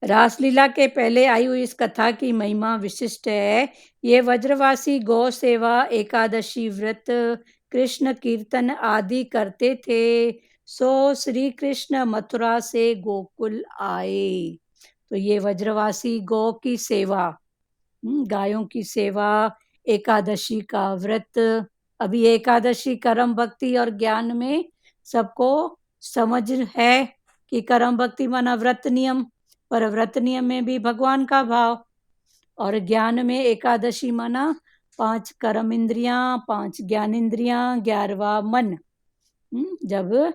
रासलीला के पहले आई हुई इस कथा की महिमा विशिष्ट है। ये व्रजवासी गौ सेवा, एकादशी व्रत, कृष्ण कीर्तन आदि करते थे, सो श्री कृष्ण मथुरा से गोकुल आए। तो ये व्रजवासी गौ की सेवा, गायों की सेवा, एकादशी का व्रत। अभी एकादशी कर्म भक्ति और ज्ञान में सबको समझ है कि कर्म भक्ति माना व्रत नियम, पर व्रत नियम में भी भगवान का भाव, और ज्ञान में एकादशी माना 5 कर्म इंद्रियां, 5 ज्ञान इंद्रियां, 11वां मन। जब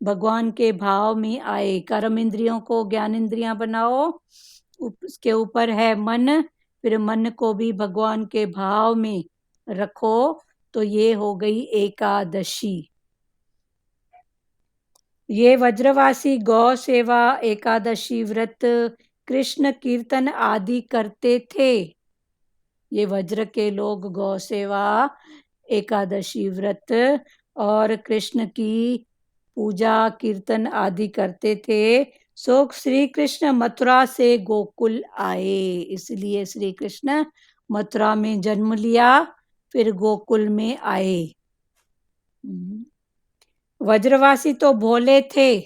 भगवान के भाव में आए, कर्म इंद्रियों को ज्ञान इंद्रियां बनाओ, उसके ऊपर है मन, फिर मन को भी भगवान के भाव में रखो, तो ये हो गई एकादशी। ये व्रजवासी गौ सेवा, एकादशी व्रत, कृष्ण कीर्तन आदि करते थे। ये वज्र के लोग गौ सेवा, एकादशी व्रत और कृष्ण की पूजा कीर्तन आदि करते थे। सो श्री कृष्ण मथुरा से गोकुल आए, इसलिए श्री कृष्ण मथुरा में जन्म लिया, फिर गोकुल में आए। व्रजवासी तो भोले थे,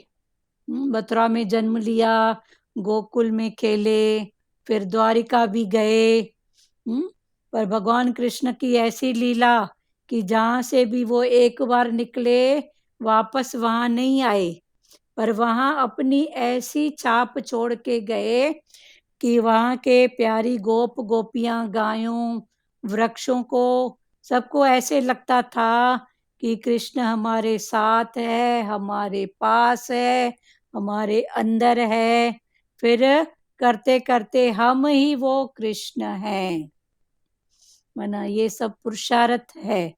मथुरा में जन्म लिया, गोकुल में खेले, फिर द्वारिका भी गए। पर भगवान कृष्ण की ऐसी लीला कि जहाँ से भी वो एक बार निकले वापस वहां नहीं आए, पर वहां अपनी ऐसी छाप छोड़ के गए कि वहां के प्यारी गोप गोपियां, गायों, वृक्षों को, सबको ऐसे लगता था कि कृष्ण हमारे साथ है, हमारे पास है, हमारे अंदर है। फिर करते करते हम ही वो कृष्ण हैं। माना ये सब पुरुषार्थ है।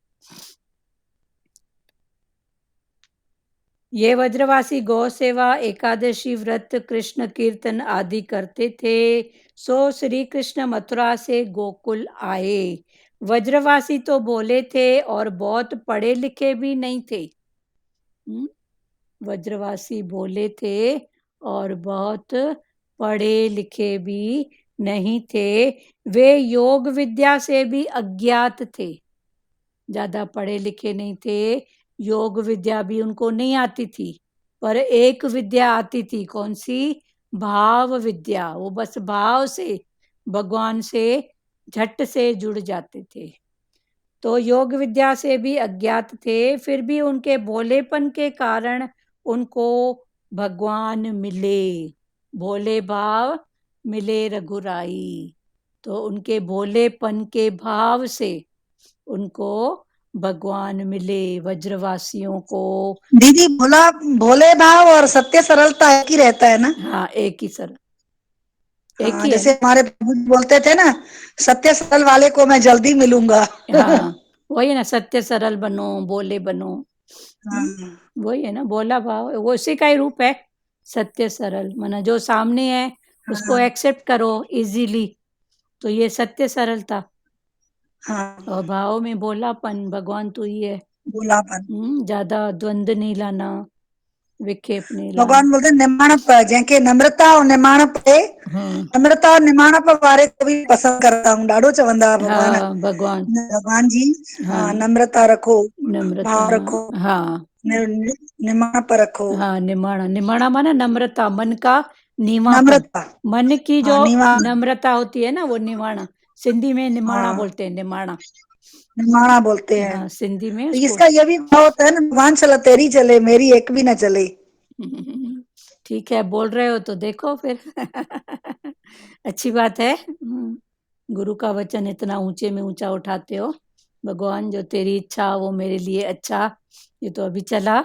ये व्रजवासी गौ सेवा, एकादशी व्रत, कृष्ण कीर्तन आदि करते थे, सो श्री कृष्ण मथुरा से गोकुल आए। व्रजवासी तो बोले थे और बहुत पढ़े लिखे भी नहीं थे। व्रजवासी बोले थे और बहुत पढ़े लिखे भी नहीं थे। वे योग विद्या से भी अज्ञात थे, ज्यादा पढ़े लिखे नहीं थे, योग विद्या भी उनको नहीं आती थी, पर एक विद्या आती थी। कौन सी? भाव विद्या। वो बस भाव से भगवान से झट से जुड़ जाते थे। तो योग विद्या से भी अज्ञात थे, फिर भी उनके भोलेपन के कारण उनको भगवान मिले। भोले भाव मिले रघुराई। तो उनके भोलेपन के भाव से उनको भगवान मिले, व्रजवासियों को।
दीदी, भोले भाव और सत्य सरलता एक ही रहता है ना?
हाँ, एक ही सर, एक
हाँ,
ही है
जैसे
ना।
हमारे प्रभु बोलते थे ना, सत्य सरल वाले को मैं जल्दी मिलूंगा।
हाँ, वही है ना, सत्य सरल बनो, बोले बनो।
हाँ,
वही है ना, बोला भाव, वो उसी का ही रूप है, सत्य सरल। माना जो सामने है उसको
हाँ,
एक्सेप्ट करो इजीली, तो ये सत्य सरलता।
हाँ,
और भाव में बोलापन, भगवान तू ही है।
भोलापन।
ज्यादा द्वंद नहीं लाना, विक्षेप नहीं लाना।
भगवान बोलते निमाणप, जंहिंखे नम्रता और निमाणप है,
हाँ
नम्रता और निमाणप वारे को भी पसंद करता हूँ, ॾाढो चवंदा हुआ भगवान।
हाँ, भगवान।
भगवान जी,
हाँ,
हाँ, नम्रता रखो,
नम्रता।
भाव रखो,
हाँ
निमाणप रखो,
हाँ, निमाणा। निमाणा माना नम्रता, मन का नीवापन।
नम्रता।
मन की जो
हाँ, निमा
नम्रता होती है ना, वो निमाणा। सिंधी में निमाणा
हाँ,
बोलते हैं, निमाणा।
निमाणा बोलते हैं।
हाँ, सिंधी में
तो
उसको।
इसका ये भी भाव होता है ना, भगवान चला तेरी चले, मेरी एक भी ना चले।
ठीक है, बोल रहे हो तो देखो फिर। अच्छी बात है। गुरु का वचन इतना ऊंचे में ऊंचा उठाते हो। भगवान, जो तेरी इच्छा वो मेरे लिए अच्छा, ये तो अभी चला।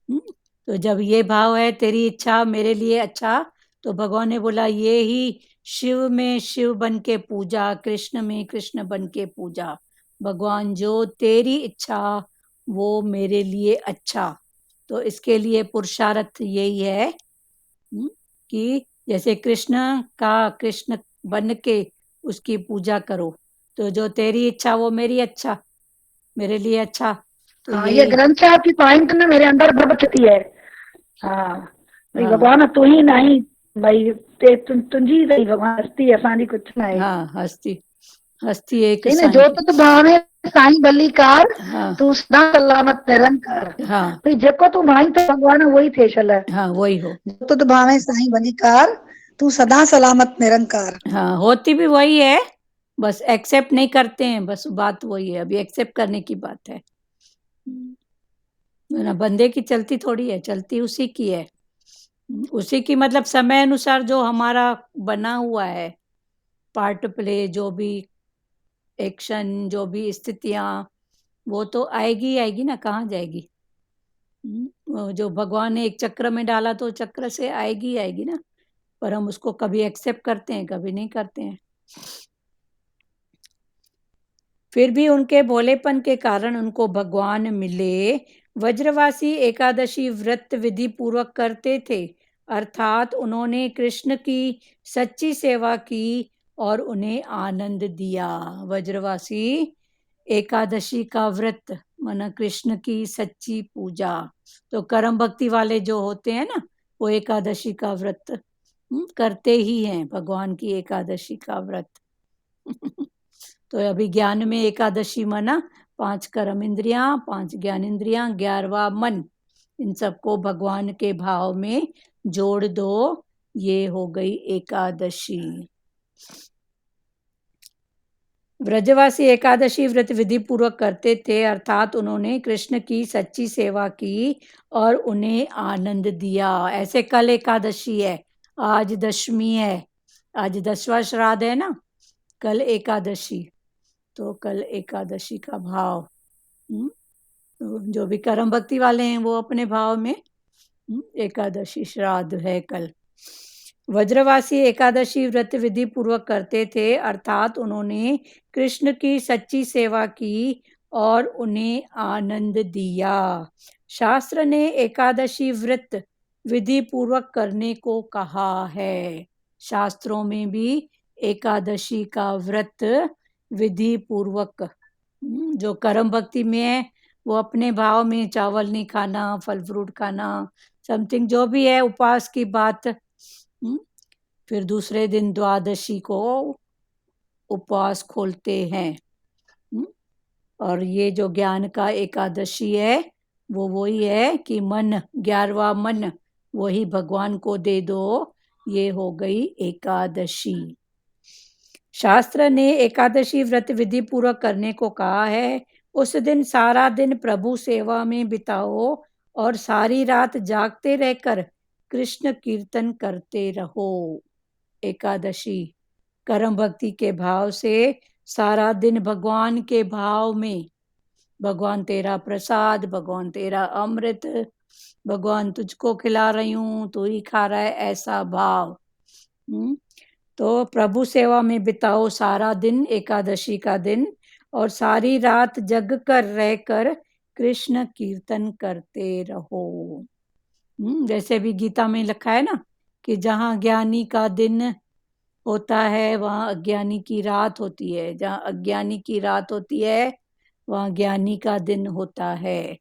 तो जब ये भाव है, तेरी इच्छा मेरे लिए अच्छा, तो भगवान ने बोला ये ही शिव में शिव बन के पूजा, कृष्ण में कृष्ण बन के पूजा। भगवान, जो तेरी इच्छा वो मेरे लिए अच्छा। तो इसके लिए पुरुषार्थ यही है कि जैसे कृष्ण बन के उसकी पूजा करो, तो जो तेरी इच्छा वो मेरी अच्छा, मेरे लिए अच्छा। तो
हाँ, ये
यही
ग्रंथ साहब की पॉइंट ना मेरे अंदर बचती है। हाँ भाई,
हाँ
भगवान तू ही नहीं भाई, तुझी रही भगवान, हस्ती असांजी कुछ ना आहे।
हाँ, हस्ती एक
सही ना,
साईं की।
जोत तो भावे साईं भलीकार,
हाँ
तू सदा सलामत निरंकार।
हाँ
भाई जेको तू माई तो भगवान वही थे छल।
हाँ, वही हो।
जोत तो भावे साईं भलीकार, तू सदा सलामत निरंकार।
हाँ, होती भी वही है, बस एक्सेप्ट नहीं करते हैं, बस बात वही है, अभी एक्सेप्ट करने की बात है। ना बंदे की चलती थोड़ी है, चलती उसी की है। उसी की मतलब समय अनुसार जो हमारा बना हुआ है, पार्ट प्ले, जो भी एक्शन, जो भी स्थितियां, वो तो आएगी ही आएगी ना, कहाँ जाएगी। वो जो भगवान ने एक चक्र में डाला तो चक्र से आएगी ही आएगी ना, पर हम उसको कभी एक्सेप्ट करते हैं, कभी नहीं करते हैं। फिर भी उनके भोलेपन के कारण उनको भगवान मिले। वज्रवासी एकादशी व्रत विधि पूर्वक करते थे, अर्थात उन्होंने कृष्ण की सच्ची सेवा की और उन्हें आनंद दिया। वज्रवासी एकादशी का व्रत माना कृष्ण की सच्ची पूजा। तो कर्म भक्ति वाले जो होते हैं ना, वो एकादशी का व्रत करते ही हैं, भगवान की एकादशी का व्रत। तो अभी ज्ञान में एकादशी माना 5 कर्म इंद्रियां, 5 ज्ञान इंद्रियां, 11वां मन, इन सबको भगवान के भाव में जोड़ दो, ये हो गई एकादशी। व्रजवासी एकादशी व्रत विधि पूर्वक करते थे, अर्थात उन्होंने कृष्ण की सच्ची सेवा की और उन्हें आनंद दिया। ऐसे कल एकादशी है, आज दशमी है, आज 10वां श्राद्ध है ना, कल एकादशी, तो कल एकादशी का भाव। तो जो भी कर्म भक्ति वाले हैं वो अपने भाव में एकादशी श्राद्ध है कल। वज्रवासी एकादशी व्रत विधि पूर्वक करते थे, अर्थात उन्होंने कृष्ण की सच्ची सेवा की और उन्हें आनंद दिया। शास्त्र ने एकादशी व्रत विधि पूर्वक करने को कहा है। शास्त्रों में भी एकादशी का व्रत विधि पूर्वक, जो कर्म भक्ति में है वो अपने भाव में चावल नहीं खाना, फल फ्रूट खाना, समथिंग जो भी है उपवास की बात। फिर दूसरे दिन द्वादशी को उपवास खोलते हैं। और ये जो ज्ञान का एकादशी है वो वही है कि मन, 11वां मन वही भगवान को दे दो, ये हो गई एकादशी। शास्त्र ने एकादशी व्रत विधि पूर्वक करने को कहा है। उस दिन सारा दिन प्रभु सेवा में बिताओ और सारी रात जागते रहकर कृष्ण कीर्तन करते रहो। एकादशी कर्म भक्ति के भाव से सारा दिन भगवान के भाव में, भगवान तेरा प्रसाद, भगवान तेरा अमृत, भगवान तुझको खिला रही हूँ, तू ही खा रहा है, ऐसा भाव। तो प्रभु सेवा में बिताओ सारा दिन, एकादशी का दिन, और सारी रात जग कर रहकर कृष्ण कीर्तन करते रहो। जैसे भी गीता में लिखा है ना कि जहाँ ज्ञानी का दिन होता है वहाँ अज्ञानी की रात होती है, जहाँ अज्ञानी की रात होती है वहाँ ज्ञानी का दिन होता है।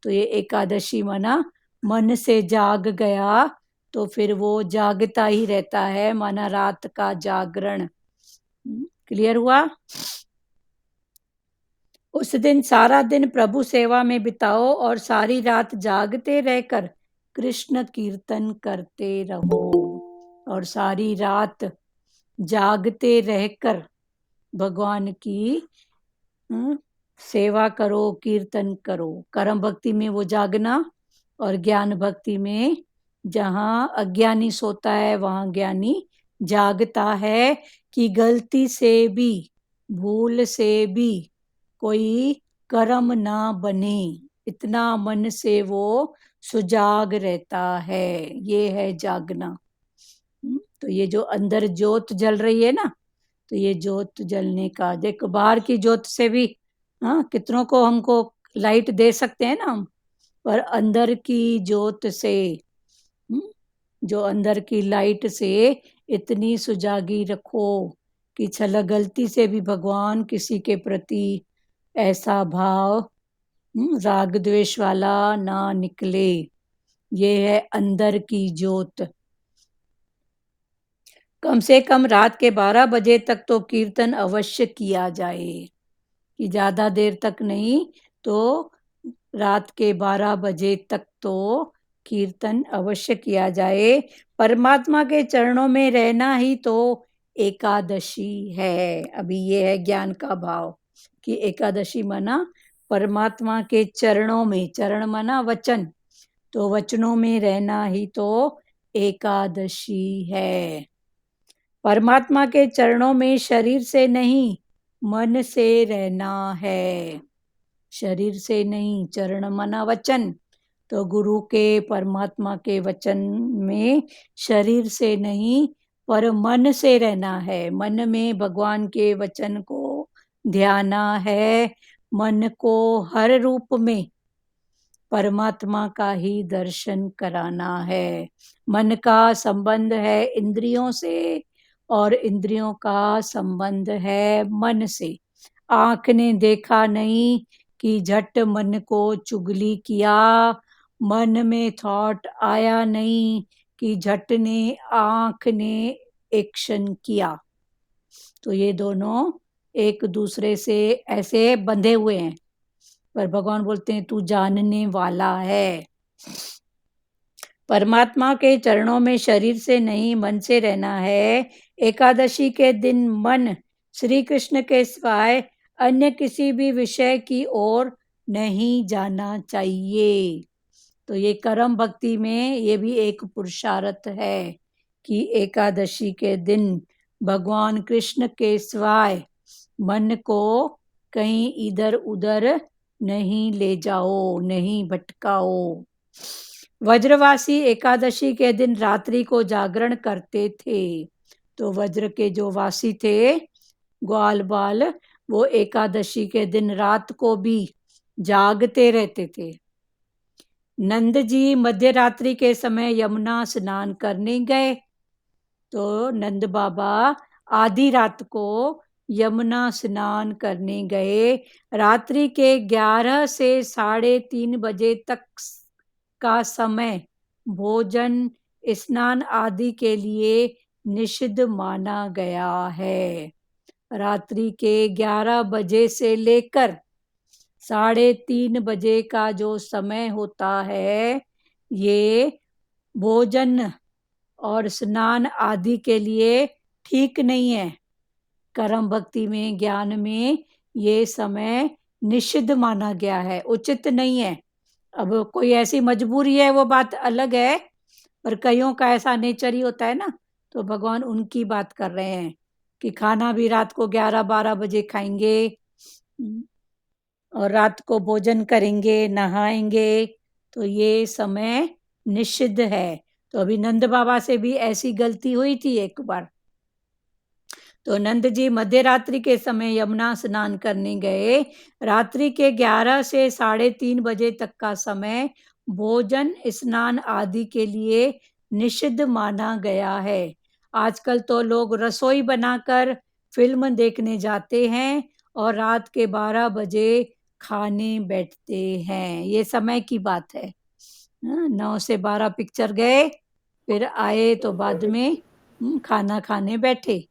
तो ये एकादशी माना मन से जाग गया तो फिर वो जागता ही रहता है, माना रात का जागरण। क्लियर हुआ? उस दिन सारा दिन प्रभु सेवा में बिताओ और सारी रात जागते रहकर कृष्ण कीर्तन करते रहो। और सारी रात जागते रहकर भगवान की सेवा करो, कीर्तन करो। कर्म भक्ति में वो जागना, और ज्ञान भक्ति में जहाँ अज्ञानी सोता है वहाँ ज्ञानी जागता है कि गलती से भी, भूल से भी कोई कर्म ना बने, इतना मन से वो सुजाग रहता है। ये है जागना। तो ये जो अंदर ज्योत जल रही है ना, तो ये ज्योत जलने का, देखो बाहर की ज्योत से भी कितनों को हमको लाइट दे सकते हैं ना हम, पर अंदर की ज्योत से, जो अंदर की लाइट से इतनी सुजागी रखो कि छला गलती से भी भगवान किसी के प्रति ऐसा भाव राग द्वेष वाला ना निकले। ये है अंदर की ज्योत। कम से कम रात के 12 बजे तक तो कीर्तन अवश्य किया जाए, कि ज्यादा देर तक नहीं तो रात के 12 बजे तक तो कीर्तन अवश्य किया जाए। परमात्मा के चरणों में रहना ही तो एकादशी है। अभी ये है ज्ञान का भाव कि एकादशी माना परमात्मा के चरणों में, चरण माना वचन, तो वचनों में रहना ही तो एकादशी है। परमात्मा के चरणों में शरीर से नहीं मन से रहना है। शरीर से नहीं, चरण माना वचन, तो गुरु के परमात्मा के वचन में शरीर से नहीं पर मन से रहना है। मन में भगवान के वचन को ध्याना है। मन को हर रूप में परमात्मा का ही दर्शन कराना है। मन का संबंध है इंद्रियों से और इंद्रियों का संबंध है मन से। आंख ने देखा नहीं कि झट मन को चुगली किया, मन में थॉट आया नहीं कि झट ने आंख ने एक्शन किया। तो ये दोनों एक दूसरे से ऐसे बंधे हुए हैं, पर भगवान बोलते हैं तू जानने वाला है। परमात्मा के चरणों में शरीर से नहीं मन से रहना है। एकादशी के दिन मन श्री कृष्ण के सिवाय अन्य किसी भी विषय की ओर नहीं जाना चाहिए। तो ये कर्म भक्ति में ये भी एक पुरुषार्थ है कि एकादशी के दिन भगवान कृष्ण के सिवाय मन को कहीं इधर उधर नहीं ले जाओ, नहीं भटकाओ। वज्रवासी एकादशी के दिन रात्रि को जागरण करते थे। तो वज्र के जो वासी थे, ग्वाल बाल, वो एकादशी के दिन रात को भी जागते रहते थे। नंद जी मध्य रात्रि के समय यमुना स्नान करने गए। तो नंद बाबा आधी रात को यमुना स्नान करने गए। रात्रि के 11 से 3:30 बजे तक का समय भोजन स्नान आदि के लिए निषिद्ध माना गया है। रात्रि के 11 बजे से लेकर 3:30 बजे का जो समय होता है, ये भोजन और स्नान आदि के लिए ठीक नहीं है। कर्म भक्ति में, ज्ञान में ये समय निषिद्ध माना गया है, उचित नहीं है। अब कोई ऐसी मजबूरी है वो बात अलग है, पर कईयों का ऐसा नेचर ही होता है ना। तो भगवान उनकी बात कर रहे हैं कि खाना भी रात को 11-12 बजे खाएंगे और रात को भोजन करेंगे, नहाएंगे, तो ये समय निषिद्ध है। तो अभी नंद बाबा से भी ऐसी गलती हुई थी एक बार। तो नंद जी मध्य रात्रि के समय यमुना स्नान करने गए। रात्रि के 11 से 3:30 बजे तक का समय भोजन स्नान आदि के लिए निषिद्ध माना गया है। आजकल तो लोग रसोई बनाकर फिल्म देखने जाते हैं और रात के 12 बजे खाने बैठते हैं। ये समय की बात है। 9 से 12 पिक्चर गए, फिर आए तो बाद में खाना खाने बैठे।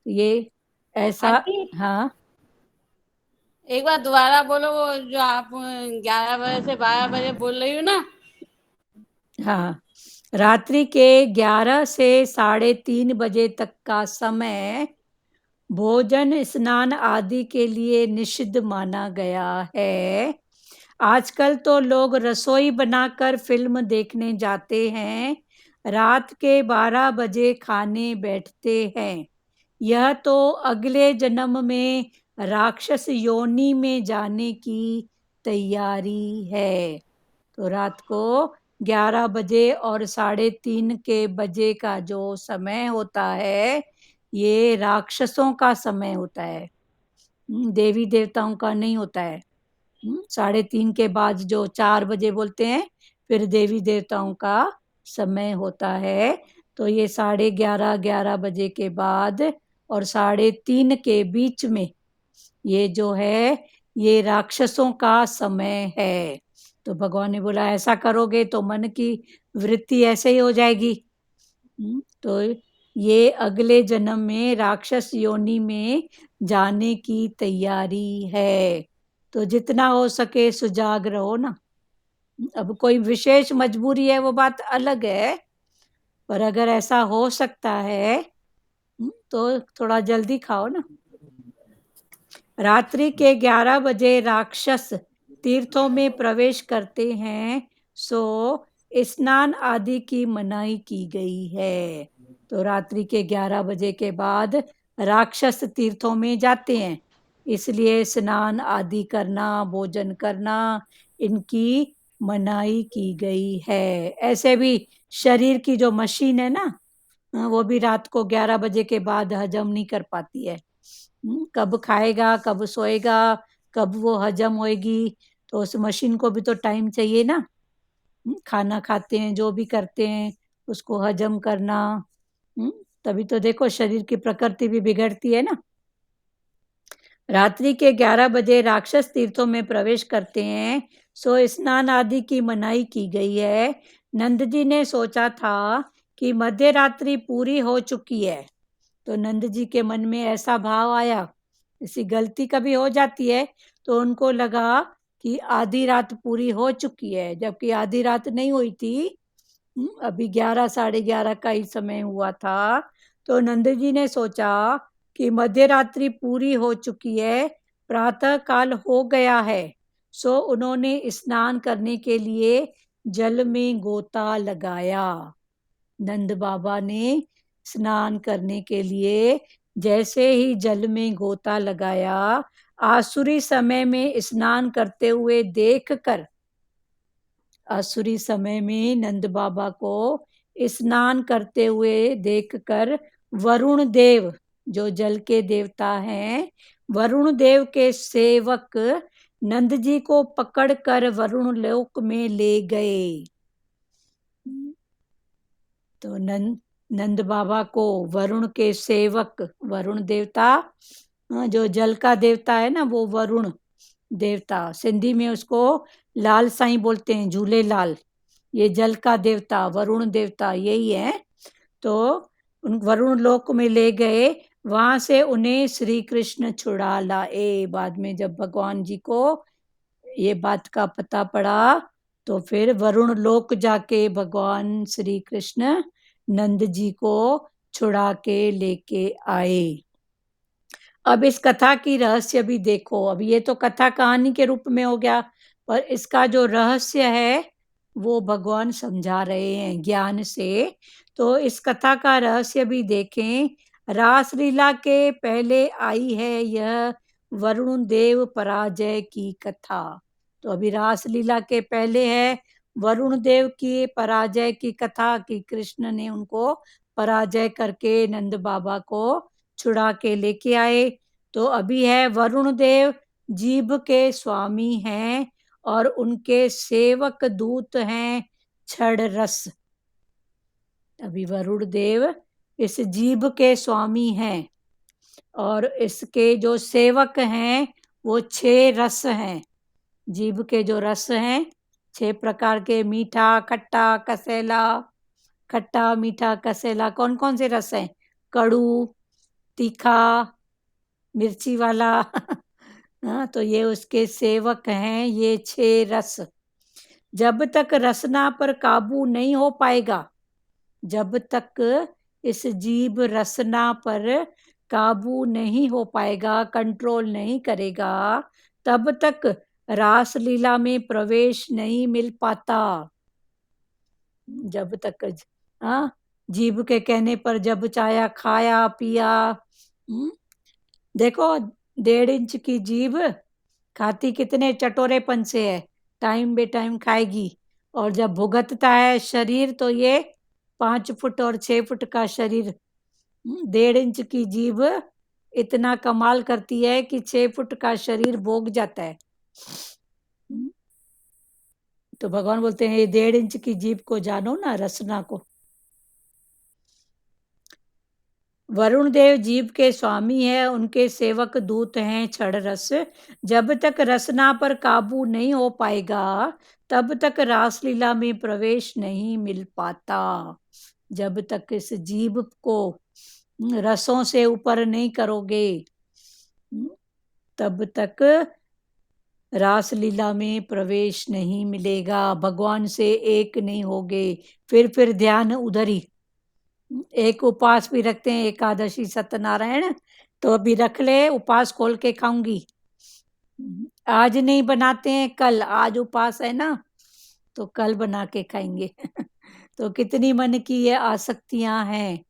ये ऐसा।
आंटी
हाँ
एक बार दोबारा बोलो, वो जो आप 11 बजे से 12 बजे बोल रही हो ना।
हाँ, रात्रि के 11 से 3:30 बजे तक का समय भोजन स्नान आदि के लिए निषिद्ध माना गया है। आजकल तो लोग रसोई बनाकर फिल्म देखने जाते हैं, रात के 12 बजे खाने बैठते हैं। यह तो अगले जन्म में राक्षस योनि में जाने की तैयारी है। तो रात को 11 बजे और 3:30 के बजे का जो समय होता है, ये राक्षसों का समय होता है, देवी देवताओं का नहीं होता है। 3:30 के बाद जो 4 बजे बोलते हैं, फिर देवी देवताओं का समय होता है। तो ये 11:30 11 बजे के बाद और 3:30 के बीच में ये जो है ये राक्षसों का समय है। तो भगवान ने बोला ऐसा करोगे तो मन की वृत्ति ऐसे ही हो जाएगी। तो ये अगले जन्म में राक्षस योनि में जाने की तैयारी है। तो जितना हो सके सुजाग रहो ना। अब कोई विशेष मजबूरी है वो बात अलग है, पर अगर ऐसा हो सकता है तो थोड़ा जल्दी खाओ ना। रात्रि के 11 बजे राक्षस तीर्थों में प्रवेश करते हैं, सो स्नान आदि की मनाही की गई है। तो रात्रि के 11 बजे के बाद राक्षस तीर्थों में जाते हैं, इसलिए स्नान आदि करना, भोजन करना, इनकी मनाही की गई है। ऐसे भी शरीर की जो मशीन है ना, वो भी रात को 11 बजे के बाद हजम नहीं कर पाती है। कब खाएगा, कब सोएगा, कब वो हजम होएगी, तो उस मशीन को भी तो टाइम चाहिए ना। खाना खाते हैं, जो भी करते हैं, उसको हजम करना। तभी तो देखो शरीर की प्रकृति भी बिगड़ती है ना। रात्रि के 11 बजे राक्षस तीर्थों में प्रवेश करते हैं, सो स्नान आदि की मनाही की गई है। नंद जी ने सोचा था कि मध्य रात्रि पूरी हो चुकी है, तो नंद जी के मन में ऐसा भाव आया, ऐसी गलती कभी हो जाती है, तो उनको लगा कि आधी रात पूरी हो चुकी है, जबकि आधी रात नहीं हुई थी। अभी 11 11:30 का ही समय हुआ था। तो नंद जी ने सोचा कि मध्य रात्रि पूरी हो चुकी है, प्रातः काल हो गया है, सो उन्होंने स्नान करने के लिए जल में गोता लगाया। नंद बाबा ने स्नान करने के लिए जैसे ही जल में गोता लगाया, आसुरी समय में स्नान करते हुए देखकर, आसुरी समय में नंद बाबा को स्नान करते हुए देखकर वरुण देव, जो जल के देवता हैं, वरुण देव के सेवक नंद जी को पकड़कर वरुण लोक में ले गए। तो नंद बाबा को वरुण के सेवक, वरुण देवता जो जल का देवता है ना, वो वरुण देवता, सिंधी में उसको लाल साईं बोलते हैं, झूले लाल। ये जल का देवता वरुण देवता यही है। तो उन वरुण लोक में ले गए, वहां से उन्हें श्री कृष्ण छुड़ा लाए। बाद में जब भगवान जी को ये बात का पता पड़ा, तो फिर वरुण लोक जाके भगवान श्री कृष्ण नंद जी को छुड़ा के लेके आए। अब इस कथा की रहस्य भी देखो। अब ये तो कथा कहानी के रूप में हो गया, पर इसका जो रहस्य है वो भगवान समझा रहे हैं ज्ञान से। तो इस कथा का रहस्य भी देखें। रासलीला के पहले आई है यह वरुण देव पराजय की कथा। तो अभी रासलीला के पहले है वरुण देव की पराजय की कथा, कि कृष्ण ने उनको पराजय करके नंद बाबा को छुड़ा के लेके आए। तो अभी है वरुण देव जीभ के स्वामी हैं और उनके सेवक दूत हैं छड़ रस। अभी वरुण देव इस जीभ के स्वामी हैं और इसके जो सेवक हैं वो 6 रस हैं। जीभ के जो रस हैं 6 प्रकार के, मीठा, खट्टा, कसेला। खट्टा, मीठा, कसेला कौन कौन से रस हैं? कड़ू, तीखा, मिर्ची वाला। हाँ, तो ये उसके सेवक हैं, ये 6 रस। जब तक रसना पर काबू नहीं हो पाएगा, जब तक इस जीभ रसना पर काबू नहीं हो पाएगा, कंट्रोल नहीं करेगा, तब तक रासलीला में प्रवेश नहीं मिल पाता। जब तक हाँ, जीभ के कहने पर जब चाया खाया पिया। देखो 1.5 इंच की जीभ खाती कितने चटोरेपन से है, टाइम बे टाइम खाएगी। और जब भुगतता है शरीर, तो ये 5 फुट और 6 फुट का शरीर, 1.5 इंच की जीभ इतना कमाल करती है कि 6 फुट का शरीर भोग जाता है। तो भगवान बोलते हैं ये 1.5 इंच की जीभ को जानो ना, रसना को। वरुण देव जीव के स्वामी है, उनके सेवक दूत हैं क्षण रस। जब तक रसना पर काबू नहीं हो पाएगा तब तक रासलीला में प्रवेश नहीं मिल पाता। जब तक इस जीव को रसों से ऊपर नहीं करोगे तब तक रासलीला में प्रवेश नहीं मिलेगा, भगवान से एक नहीं होगे। फिर ध्यान उधर ही। एक उपवास भी रखते हैं, एकादशी सत्यनारायण, तो अभी रख ले, उपवास खोल के खाऊंगी। आज नहीं बनाते हैं, कल, आज उपवास है ना, तो कल बना के खाएंगे। तो कितनी मन की ये आसक्तियां हैं।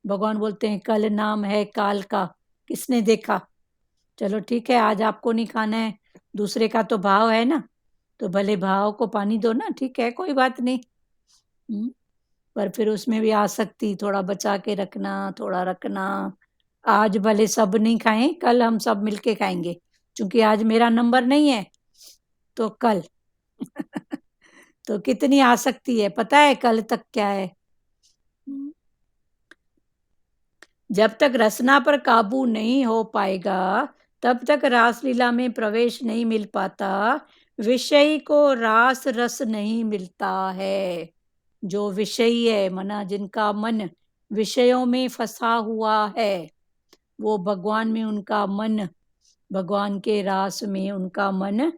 भगवान बोलते हैं कल नाम है काल का, किसने देखा। चलो ठीक है, आज आपको नहीं खाना है, दूसरे का तो भाव है ना, तो भले भाव को पानी दो ना, ठीक है, कोई बात नहीं। पर फिर उसमें भी आसक्ति, थोड़ा बचा के रखना, थोड़ा रखना। आज भले सब नहीं खाएं, कल हम सब मिलके खाएंगे, क्योंकि आज मेरा नंबर नहीं है, तो कल। तो कितनी आसक्ति है, पता है कल तक क्या है। जब तक रसना पर काबू नहीं हो पाएगा तब तक रासलीला में प्रवेश नहीं मिल पाता। विषय को रास रस नहीं मिलता है। जो विषयी है, मना जिनका मन विषयों में फंसा हुआ है, वो भगवान में उनका मन, भगवान के रास में उनका मन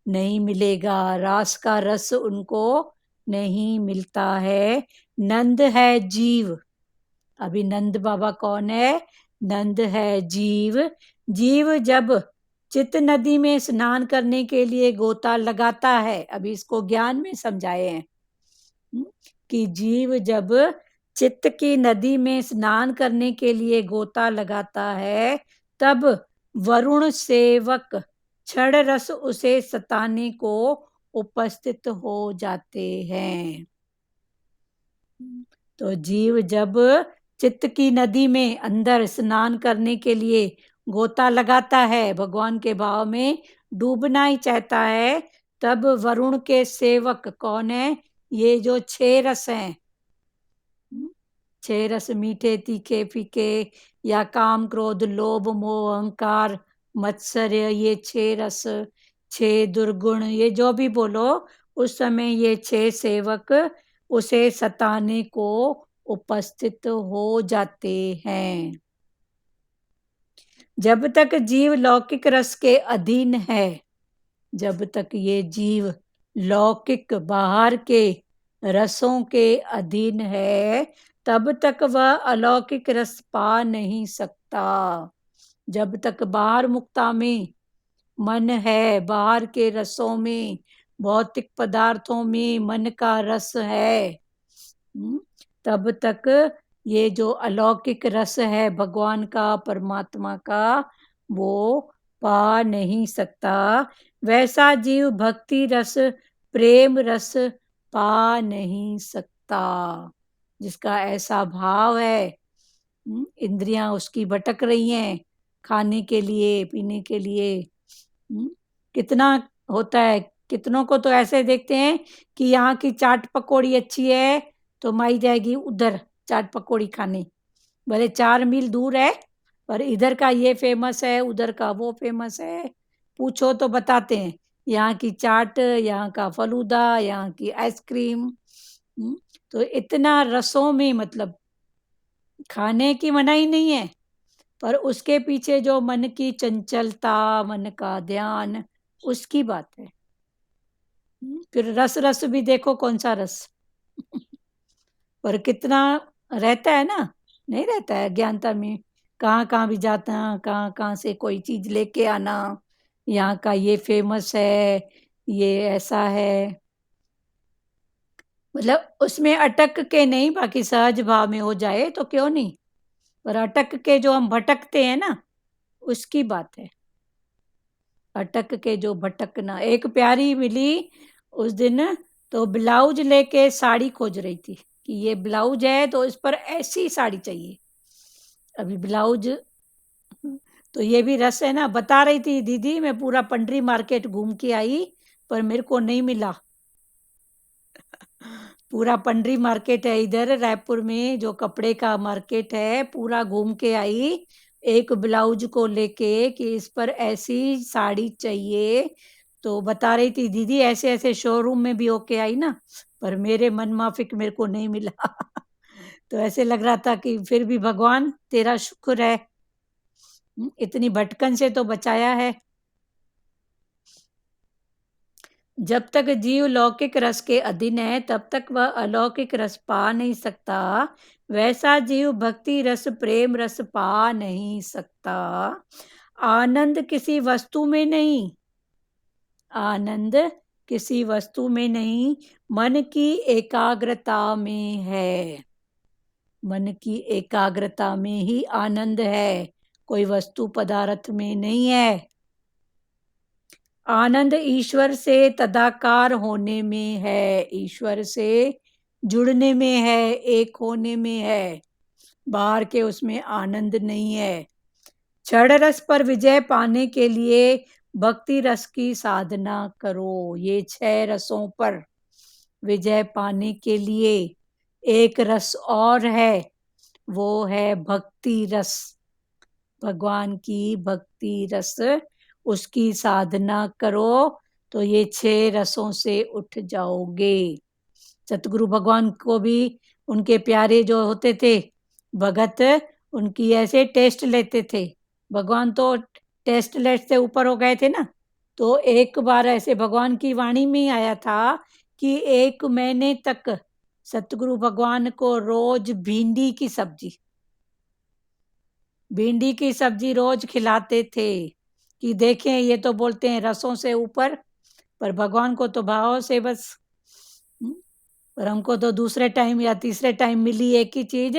नहीं मिलेगा, रास का रस उनको नहीं मिलता है। नंद है जीव। अभी नंद बाबा कौन है? नंद है जीव। जीव जब चित्त नदी में स्नान करने के लिए गोता लगाता है, अभी इसको ज्ञान में समझाए हैं कि जीव जब चित्त की नदी में स्नान करने के लिए गोता लगाता है, तब वरुण सेवक क्षण रस उसे सताने को उपस्थित हो जाते हैं। तो जीव जब चित्त की नदी में अंदर स्नान करने के लिए गोता लगाता है, भगवान के भाव में डूबना ही चाहता है, तब वरुण के सेवक कौन है? ये जो 6 रस हैं, 6 रस, मीठे, तीखे, फीके, या काम, क्रोध, लोभ, मोह, अहंकार, मत्सर्य, ये 6 रस, 6 दुर्गुण, ये जो भी बोलो, उस समय ये 6 सेवक उसे सताने को उपस्थित हो जाते हैं। जब तक जीव लौकिक रस के अधीन है, जब तक ये जीव लौकिक बाहर के रसों के अधीन है, तब तक वह अलौकिक रस पा नहीं सकता। जब तक बाहर मुक्ता में मन है, बाहर के रसों में, भौतिक पदार्थों में मन का रस है, तब तक ये जो अलौकिक रस है भगवान का, परमात्मा का, वो पा नहीं सकता। वैसा जीव भक्ति रस, प्रेम रस पा नहीं सकता। जिसका ऐसा भाव है, इंद्रियां उसकी भटक रही हैं खाने के लिए, पीने के लिए। कितना होता है, कितनों को तो ऐसे देखते हैं कि यहाँ की चाट पकौड़ी अच्छी है तो माई जाएगी उधर चाट पकौड़ी खाने, भले 4 मील दूर है, पर इधर का ये फेमस है, उधर का वो फेमस है। पूछो तो बताते हैं, यहाँ की चाट, यहाँ का फलूदा, यहाँ की आइसक्रीम। तो इतना रसों में, मतलब खाने की मनाही नहीं है, पर उसके पीछे जो मन की चंचलता, मन का ध्यान, उसकी बात है। फिर रस रस भी देखो कौन सा रस। पर कितना रहता है ना, नहीं रहता है ज्ञानता में। कहाँ कहाँ भी जाता, कहाँ कहाँ से कोई चीज लेके आना, यहाँ का ये फेमस है, ये ऐसा है, मतलब उसमें अटक के नहीं, बाकी सहज भाव में हो जाए तो क्यों नहीं, पर अटक के जो हम भटकते हैं ना, उसकी बात है। अटक के जो भटकना। एक प्यारी मिली उस दिन, तो ब्लाउज लेके साड़ी खोज रही थी कि ये ब्लाउज है तो इस पर ऐसी साड़ी चाहिए। अभी ब्लाउज, तो ये भी रस है ना। बता रही थी, दीदी मैं पूरा पंडरी मार्केट घूम के आई, पर मेरे को नहीं मिला। पूरा पंडरी मार्केट है इधर रायपुर में, जो कपड़े का मार्केट है, पूरा घूम के आई एक ब्लाउज को लेके कि इस पर ऐसी साड़ी चाहिए। तो बता रही थी दीदी ऐसे ऐसे शोरूम में भी होके आई ना, पर मेरे मन माफिक मेरे को नहीं मिला। तो ऐसे लग रहा था कि फिर भी भगवान तेरा शुक्र है, इतनी भटकन से तो बचाया है। जब तक जीव लौकिक रस के अधीन है तब तक वह अलौकिक रस पा नहीं सकता, वैसा जीव भक्ति रस प्रेम रस पा नहीं सकता। आनंद किसी वस्तु में नहीं, आनंद किसी वस्तु में नहीं, मन की एकाग्रता में है। मन की एकाग्रता में ही आनंद है, कोई वस्तु पदार्थ में नहीं है। आनंद ईश्वर से तदाकार होने में है, ईश्वर से जुड़ने में है, एक होने में है, बाहर के उसमें आनंद नहीं है। क्षण रस पर विजय पाने के लिए भक्ति रस की साधना करो। ये 6 रसों पर विजय पाने के लिए एक रस और है, वो है भक्ति रस, भगवान की भक्ति रस, उसकी साधना करो तो ये 6 रसों से उठ जाओगे। सतगुरु भगवान को भी उनके प्यारे जो होते थे भगत, उनकी ऐसे टेस्ट लेते थे। भगवान तो टेस्ट लेट से ऊपर हो गए थे ना। तो एक बार ऐसे भगवान की वाणी में आया था कि 1 महीने तक सतगुरु भगवान को रोज भिंडी की सब्जी रोज खिलाते थे कि देखें ये तो बोलते हैं रसों से ऊपर, पर भगवान को तो भाव से बस। पर हमको तो दूसरे टाइम या तीसरे टाइम मिली एक ही चीज,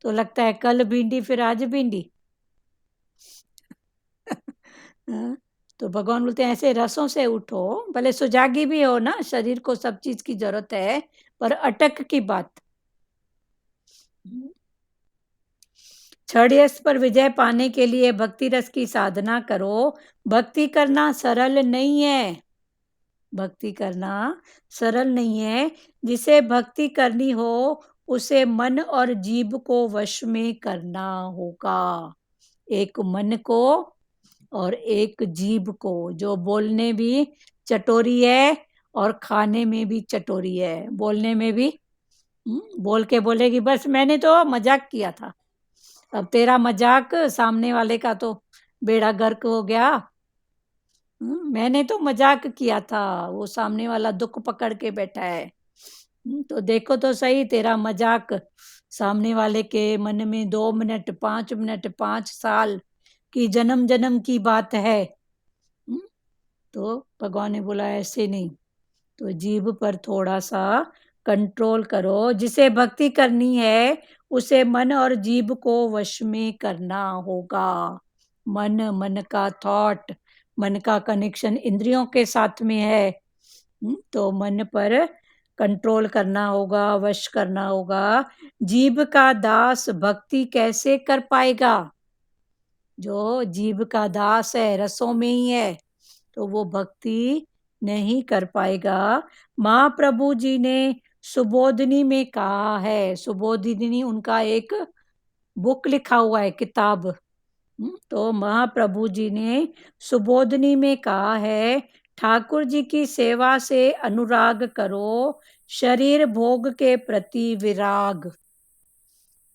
तो लगता है कल भिंडी फिर आज भिंडी। तो भगवान बोलते हैं ऐसे रसों से उठो, भले सुजागी भी हो ना, शरीर को सब चीज की जरूरत है, पर अटक की बात। क्षण रस पर विजय पाने के लिए भक्ति रस की साधना करो। भक्ति करना सरल नहीं है, भक्ति करना सरल नहीं है। जिसे भक्ति करनी हो उसे मन और जीभ को वश में करना होगा, एक मन को और एक जीभ को, जो बोलने भी चटोरी है और खाने में भी चटोरी है। बोलने में भी बोल के बोलेगी बस मैंने तो मजाक किया था, अब तेरा मजाक सामने वाले का तो बेड़ा गर्क हो गया। मैंने तो मजाक किया था, वो सामने वाला दुख पकड़ के बैठा है। तो देखो तो सही, तेरा मजाक सामने वाले के मन में 2 मिनट 5 मिनट 5 साल की जन्म जन्म की बात है। तो भगवान ने बोला ऐसे नहीं, तो जीभ पर थोड़ा सा कंट्रोल करो। जिसे भक्ति करनी है उसे मन और जीभ को वश में करना होगा। मन का थॉट, मन का कनेक्शन इंद्रियों के साथ में है, तो मन पर कंट्रोल करना होगा, वश करना होगा। जीभ का दास भक्ति कैसे कर पाएगा? जो जीभ का दास है, रसों में ही है, तो वो भक्ति नहीं कर पाएगा। महाप्रभु जी ने सुबोधिनी में कहा है, सुबोधिनी उनका एक बुक लिखा हुआ है, किताब। तो महाप्रभु जी ने सुबोधिनी में कहा है, ठाकुर जी की सेवा से अनुराग करो, शरीर भोग के प्रति विराग।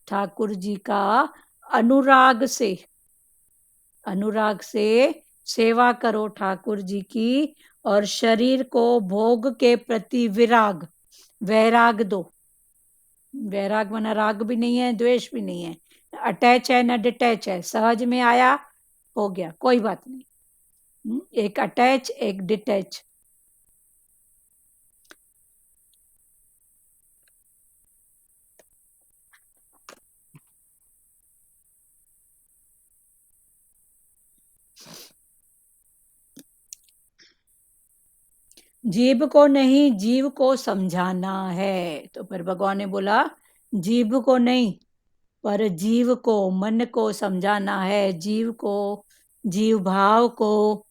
ठाकुर जी का अनुराग से सेवा करो ठाकुर जी की, और शरीर को भोग के प्रति विराग, वैराग दो। वैराग माना राग भी नहीं है, द्वेष भी नहीं है, अटैच है ना डिटैच है, सहज में आया हो गया, कोई बात नहीं। एक अटैच एक डिटैच। जीभ को नहीं, जीव को समझाना है। तो फिर भगवान ने बोला जीभ को नहीं, पर जीव को, मन को समझाना है, जीव को, जीव भाव को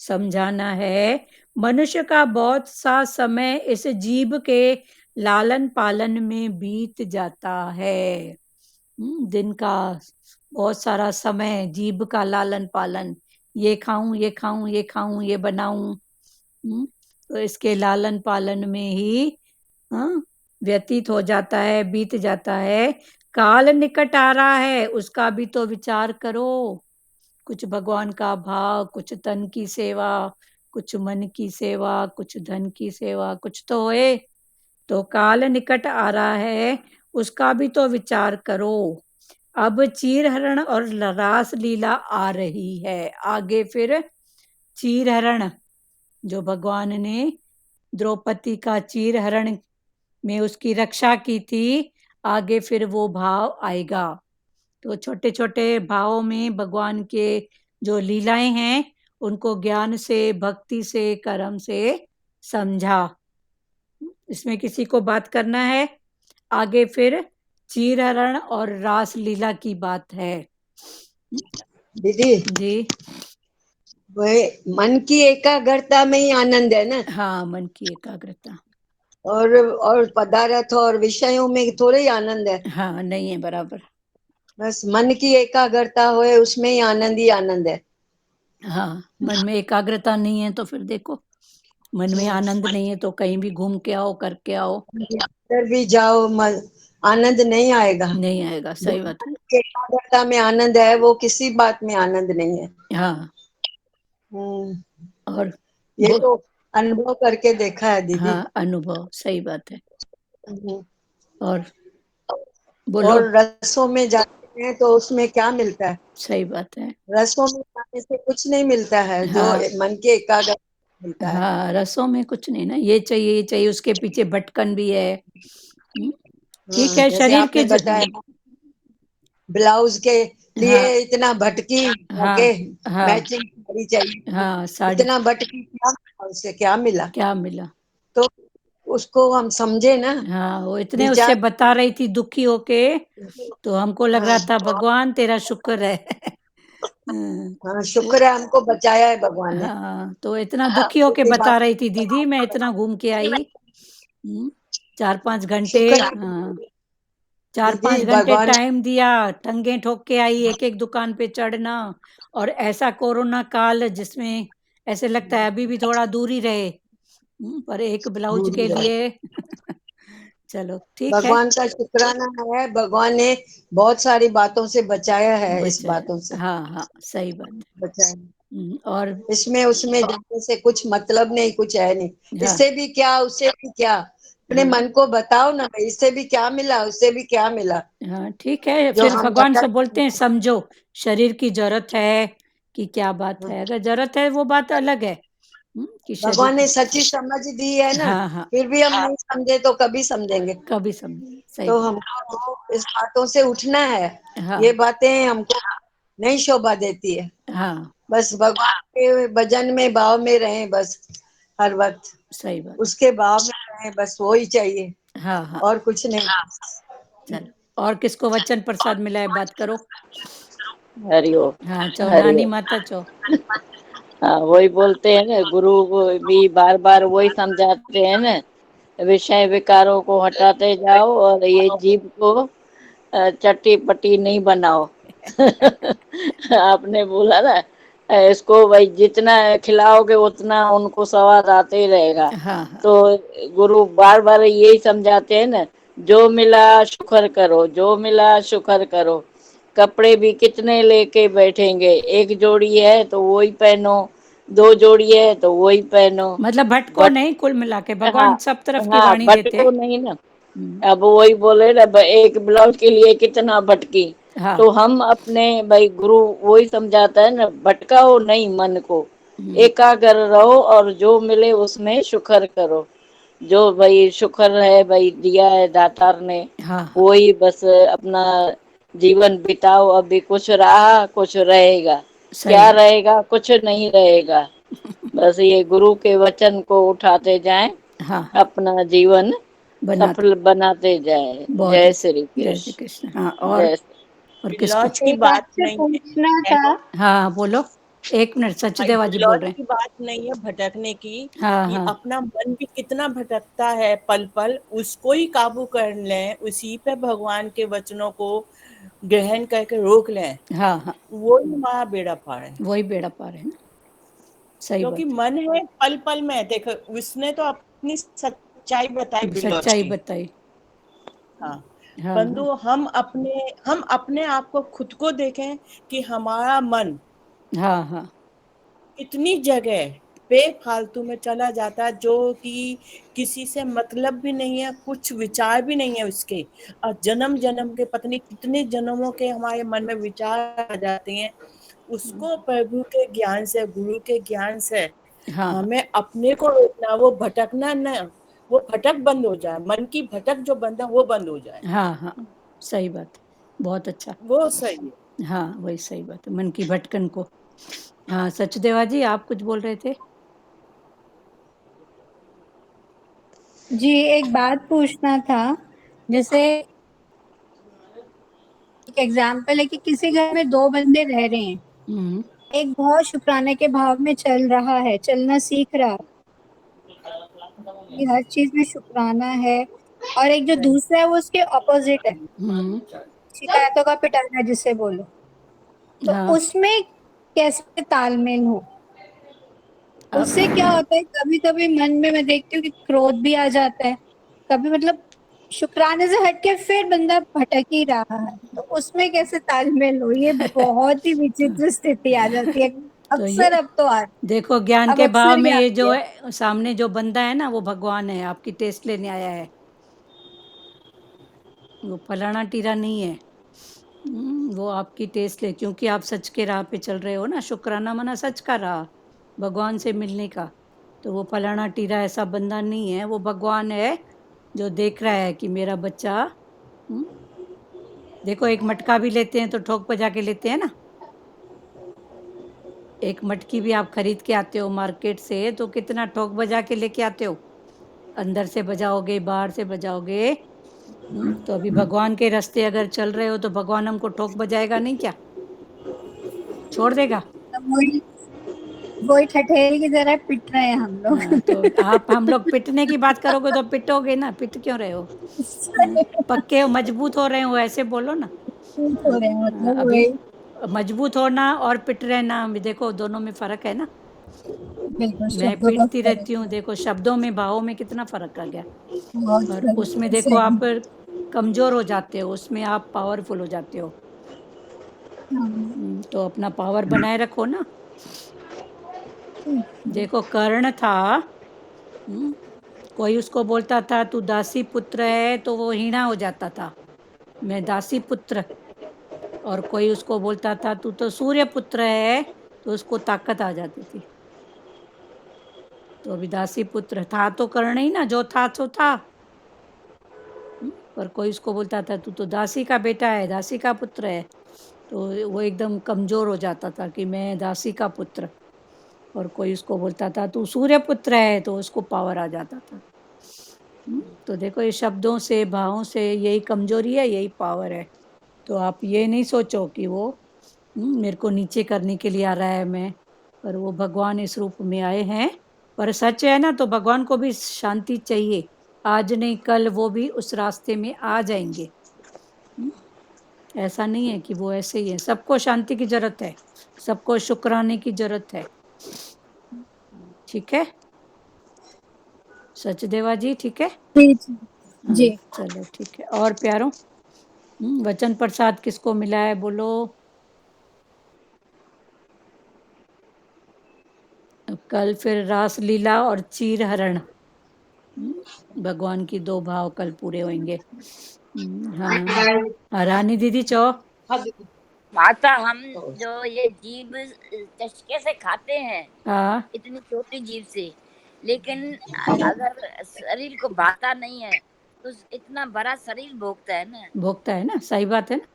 समझाना है। मनुष्य का बहुत सा समय इस जीभ के लालन पालन में बीत जाता है। दिन का बहुत सारा समय जीभ का लालन पालन, ये खाऊं, ये खाऊं, ये खाऊं, ये बनाऊं, तो इसके लालन पालन में ही व्यतीत हो जाता है, बीत जाता है। काल निकट आ रहा है, उसका भी तो विचार करो। कुछ भगवान का भाव, कुछ तन की सेवा, कुछ मन की सेवा, कुछ धन की सेवा, कुछ तो होए। तो काल निकट आ रहा है, उसका भी तो विचार करो। अब चीरहरण और रास लीला आ रही है। आगे फिर चीरहरण, जो भगवान ने द्रौपदी का चीरहरण में उसकी रक्षा की थी, आगे फिर वो भाव आएगा। तो छोटे छोटे भावों में भगवान के जो लीलाएं हैं, उनको ज्ञान से, भक्ति से, कर्म से समझा। इसमें किसी को बात करना है। आगे फिर चीरहरण और रास लीला की बात है।
दीदी
जी,
वही मन की एकाग्रता में ही आनंद है ना।
हाँ, मन की एकाग्रता।
और पदार्थ और विषयों में थोड़े ही आनंद है।
हाँ, नहीं है, बराबर।
बस मन की एकाग्रता होए, उसमें ही आनंद है।
हाँ, मन में एकाग्रता नहीं है तो फिर देखो, मन में आनंद नहीं है तो कहीं भी घूम के आओ, करके आओ,
अंदर भी जाओ, आनंद नहीं आएगा।
नहीं आएगा। सही बात है।
एकाग्रता में आनंद है, वो किसी बात में आनंद नहीं है।
हाँ,
हम्म,
और
ये तो अनुभव करके देखा है दीदी।
हाँ, अनुभव, सही बात है।
हम्म,
और बोलो।
और रसों में जाते हैं तो उसमें क्या मिलता है?
सही बात है।
रसों में जाने से कुछ नहीं मिलता है, जो
हाँ,
मन के एकाग्रता मिलता है।
हाँ, रसों में कुछ नहीं ना, ये चाहिए, ये चाहिए, उसके पीछे भटकन भी है। ठीक है,
जैसे
शरीर के
आपने बताया ब्लाउज के लिए
हाँ,
इतना भटकी,
हाँ,
ओके,
हाँ,
मैचिंग साड़ी चाहिए,
हाँ, साड़ी
इतना भटकी, क्या मिला उससे? क्या मिला?
क्या मिला?
तो उसको हम समझे ना,
हाँ, वो इतने उससे
विचार।
बता रही थी दुखी होके, तो हमको लग रहा था
हाँ,
भगवान तेरा शुक्र है। हाँ,
हाँ, शुक्र है हमको बचाया है भगवान ने।
हाँ, तो इतना दुखी होके
उसके
बता
बाद
रही थी दीदी, मैं इतना घूम के आई। 4-5 घंटे,
शुक्र है
हाँ, 4-5
दीदी,
घंटे
भगवान।
टाइम दिया, टंगे ठोक के आई, एक एक दुकान पे चढ़ना। और ऐसा कोरोना काल जिसमें ऐसे लगता है अभी भी थोड़ा दूर ही रहे, पर एक ब्लाउज के लिए। चलो ठीक है।
भगवान का शुक्राना है, भगवान ने बहुत सारी बातों से बचाया है, इस
बचा,
बातों से
हाँ, हाँ, सही बात है।
बचाया।
और
इसमें उसमें जाने से कुछ मतलब नहीं, कुछ है नहीं।
हाँ,
इससे भी क्या, उससे भी क्या, अपने
हाँ,
मन को बताओ ना भाई, इससे भी क्या मिला, उससे भी क्या मिला।
हाँ, ठीक है,
जो
फिर
हम
भगवान से बोलते हैं
भटक,
समझो, शरीर की जरूरत है कि क्या बात है। अगर जरूरत है वो बात अलग है, कि शरीर
भगवान
की।
ने सच्ची समझ दी है ना,
हाँ, हाँ,
फिर भी हम नहीं समझे तो कभी समझेंगे।
कभी समझेंगे, सही
तो
बात।
हमको इस बातों से उठना है।
हाँ,
ये बातें हमको नहीं शोभा देती है।
हाँ,
बस भगवान के भजन में, भाव में रहें बस, हर वक्त
सही बात।
उसके भाव में रहें, बस वो ही चाहिए,
हाँ, हाँ,
और कुछ नहीं।
चलो, और किसको वचन प्रसाद मिला है, बात करो।
हरिओम।
हाँ, चो नानी
हरिओम।
माता चो।
हाँ, वही बोलते हैं ना, गुरु को भी बार बार वही समझाते हैं ना, विषय विकारों को हटाते जाओ और ये जीव को चट्टी पट्टी नहीं बनाओ। आपने बोला ना, इसको भाई जितना खिलाओगे उतना उनको स्वाद आते ही रहेगा।
हाँ, हाँ,
तो गुरु बार बार यही समझाते हैं ना, जो मिला शुक्र करो, जो मिला शुक्र करो। कपड़े भी कितने लेके बैठेंगे, एक जोड़ी है तो वही पहनो, दो जोड़ी है तो वही पहनो।
मतलब भटको
बट
नहीं, कुल मिला के
हाँ,
भगवान सब तरफ की
हाँ,
वाणी देते
भटको
हैं।
नहीं ना।
हम्म,
अब वही बोले ना, एक ब्लाउज के लिए कितना भटकी।
हाँ,
तो हम अपने भाई गुरु वही समझाता है ना, भटकाओ नहीं मन को, एकाग्र रहो और जो मिले उसमें शुक्र करो। जो भाई शुक्र है, भाई दिया है दातार ने,
हाँ, हाँ,
वही बस अपना जीवन बिताओ। अभी कुछ रहा, कुछ रहेगा,
सही
क्या
बात।
रहेगा? कुछ नहीं रहेगा। बस ये गुरु के वचन को उठाते जाएं,
हाँ, हाँ,
अपना जीवन
बनाते,
सफल बनाते जाएं।
बहुत
जय
अच्छे।
श्री
जय श्री
कृष्ण।
कृष्ण। हाँ,
जय
और किसको।
ब्लाउज की
एक
बात
आपसे
नहीं
पूछना
है।
था।
हाँ, बोलो। एक मिनट, सचदेवा जी बोल
लॉस
रहे हैं।
की बात नहीं है भटकने की,
हाँ
कि
हाँ
अपना मन भी कितना भटकता है पल पल, उसको ही काबू कर लें, उसी पे भगवान के वचनों को ग्रहण करके रोक लें,
हाँ हाँ,
वो ही हमारा बेड़ा पार है।
वही बेड़ा पार है ना, सही
क्योंकि
बात
मन है पल पल में, देखो उसने तो अपनी सच्चाई बताई
है,
बिल्लौच
सच्चाई
की।
बताई।
हाँ,
हाँ
बंधु,
हाँ
हम अपने आप को खुद को देखें कि हमारा मन
हाँ हाँ
कितनी जगह बेफालतू में चला जाता है, जो कि किसी से मतलब भी नहीं है, कुछ विचार भी नहीं है उसके, और जन्म जन्म के पत्नी कितने जन्मों के हमारे मन में विचार आ जाते हैं। उसको प्रभु के ज्ञान से, गुरु के ज्ञान से
हाँ
हमें अपने को रोकना, वो भटकना न, वो भटक बंद हो जाए, मन की भटक जो बंद है वो बंद हो जाए,
हाँ हाँ, सही बात है, बहुत अच्छा।
वो सही है।
हाँ वही सही बात है, मन की भटकन को। हाँ सचदेवा जी, आप कुछ बोल रहे थे।
जी, एक बात पूछना था। जैसे एक एग्जाम्पल है कि किसी घर में दो बंदे रह रहे हैं,
हम्म
एक बहुत शुक्राने के भाव में चल रहा है, चलना सीख रहा है कि हर चीज में शुक्राना है, और एक जो दूसरा है वो उसके ऑपोजिट है,
हम्म,
शिकायतों का पिटारा जिसे बोलो। तो
हाँ
उसमें कैसे तालमेल हो?
अब
उससे क्या होता है, कभी कभी मन में मैं देखती हूँ कि क्रोध भी आ जाता है, कभी मतलब शुक्राने से हटके फिर बंदा भटक ही रहा है, तो उसमें कैसे तालमेल हो? ये बहुत ही विचित्र स्थिति आ जाती है।
तो
अक्सर
ये
अब तो आ
देखो, ज्ञान
अब
के भाव
अक्सर ही
में ये
आती
जो
है।
है सामने जो बंदा है ना, वो भगवान है, आपकी टेस्ट लेने आया है, वो फलाना टीरा नहीं है। वो आपकी टेस्ट ले, क्योंकि आप सच के राह पे चल रहे हो ना, शुक्राना मना सच का राह, भगवान से मिलने का। तो वो फलाना टीरा ऐसा बंदा नहीं है, वो भगवान है जो देख रहा है कि मेरा बच्चा। हम्म, देखो, एक मटका भी लेते हैं तो ठोक बजा के लेते हैं ना। एक मटकी भी आप खरीद के आते हो मार्केट से तो कितना ठोक बजा के लेके आते हो, अंदर से बजाओगे, बाहर से बजाओगे। तो अभी भगवान के रास्ते अगर चल रहे हो तो भगवान हमको ठोक बजाएगा नहीं क्या? छोड़ देगा?
अब वही वही ठठेरी की तरह पिट रहे हैं हम
हाँ,
लोग।
तो आप हम लोग पिटने की बात करोगे तो पिटोगे ना, पिट क्यों रहे हो? पक्के हो, मजबूत हो रहे हो, ऐसे बोलो ना।
हो रहे हैं,
हाँ,
मतलब
अभी
वही।
मजबूत होना और पिट रहना, अभी देखो दोनों में फर्क है ना।
बिल्कुल,
मैं
शब्दों का
पीटती
फर्क
रहती हूँ,
है।
देखो शब्दों में, भावों में कितना फर्क आ गया।
बहुत
और
फर्क
उसमें
है,
देखो
सही।
आप कमजोर हो जाते हो, उसमें आप पावरफुल हो जाते हो।
हाँ,
तो अपना पावर बनाए रखो ना। देखो कर्ण था, हम्म, कोई उसको बोलता था तू दासी पुत्र है तो वो हीना हो जाता था, मैं दासी पुत्र। और कोई उसको बोलता था तू तो सूर्य पुत्र है, तो उसको ताकत आ जाती थी। तो अभी दासी पुत्र था तो कर्ण ही ना, जो था सो था। पर कोई उसको बोलता था तू तो दासी का बेटा है, दासी का पुत्र है, तो वो एकदम कमजोर हो जाता था कि मैं दासी का पुत्र। और कोई उसको बोलता था तू सूर्य पुत्र है, तो उसको पावर आ जाता था। तो देखो, ये शब्दों से, भावों से, यही कमजोरी है, यही पावर है। तो आप ये नहीं सोचो कि वो मेरे को नीचे करने के लिए आ रहा है, मैं, पर वो भगवान इस रूप में आए हैं। पर सच है ना, तो भगवान को भी शांति चाहिए, आज नहीं कल वो भी उस रास्ते में आ जाएंगे। ऐसा नहीं है कि वो ऐसे ही है, सबको शांति की जरूरत है, सबको शुक्राने की जरूरत है। ठीक है सचदेवा जी, ठीक है।
जी जी
हाँ
जी।
चलो ठीक है। और प्यारों, वचन प्रसाद किसको मिला है बोलो। कल फिर रास लीला और चीर हरण, भगवान की दो भाव कल पूरे होंगे। हाँ हाँ, रानी दीदी चो।
माता, हम जो ये जीभ चस्के से खाते हैं,
हाँ
इतनी छोटी जीभ से, लेकिन अगर शरीर को भाता नहीं है तो इतना बड़ा शरीर भोगता है ना।
भोगता है ना, सही बात है ना।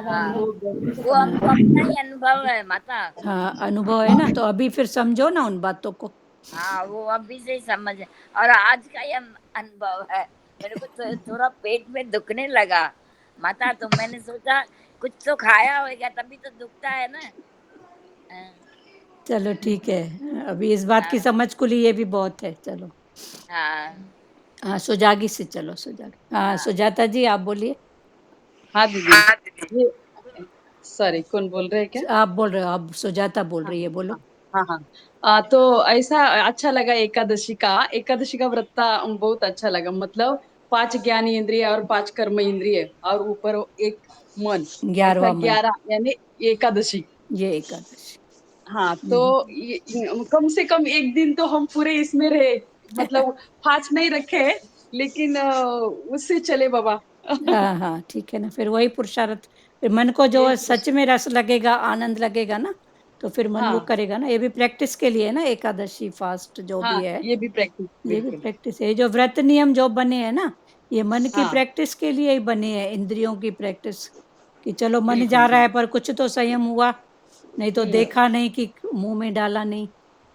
हाँ, वो
हाँ
हमको अपना ही अनुभव है माता।
हाँ, अनुभव है ना, तो अभी फिर समझो ना उन बातों को।
हाँ, वो अभी से ही समझ है, और आज का ये अनुभव है। मेरे को थोड़ा पेट में दुखने लगा माता, तो मैंने सोचा कुछ तो खाया होगा तभी तो दुखता है ना। हाँ,
चलो ठीक है, अभी इस बात की
हाँ
समझ खुली, ये भी बहुत है। चलो
हाँ
हाँ, सुजागी से चलो, सुजागी। हाँ, सुजाता जी आप बोलिए।
हाँ दीदी, ये सॉरी, कौन बोल रहे हैं क्या?
आप बोल रहे हो, आप सुजाता बोल
हाँ
रही है, बोलो।
हाँ हाँ हाँ। तो ऐसा अच्छा लगा, एकादशी का व्रत बहुत अच्छा लगा। मतलब 5 ज्ञान इंद्रिय और 5 कर्म इंद्रिय और ऊपर एक मन, ऐसा
11वां मन,
11 यानी एकादशी।
ये एकादशी।
हाँ तो
हम्म,
कम से कम एक दिन तो हम पूरे इसमें रहे। मतलब फास्ट नहीं रखे, लेकिन उससे चले बाबा।
हाँ हाँ, ठीक है ना, फिर वही पुरुषार्थ। फिर मन को जो
यही
सच में रस लगेगा, आनंद लगेगा ना, तो फिर मन वो
हाँ
करेगा ना। ये भी प्रैक्टिस के लिए है ना, एकादशी फास्ट जो
हाँ,
भी है,
ये भी प्रैक्टिस,
ये भी
बिल्कुल।
प्रैक्टिस है। ये जो व्रत नियम जो बने हैं ना, ये मन की
हाँ
प्रैक्टिस के लिए ही बने हैं, इंद्रियों की प्रैक्टिस। कि चलो मन
बिल्कुल
जा रहा है,
बिल्कुल।
पर कुछ तो संयम हुआ, नहीं तो
हम्म,
देखा नहीं कि मुंह में डाला नहीं।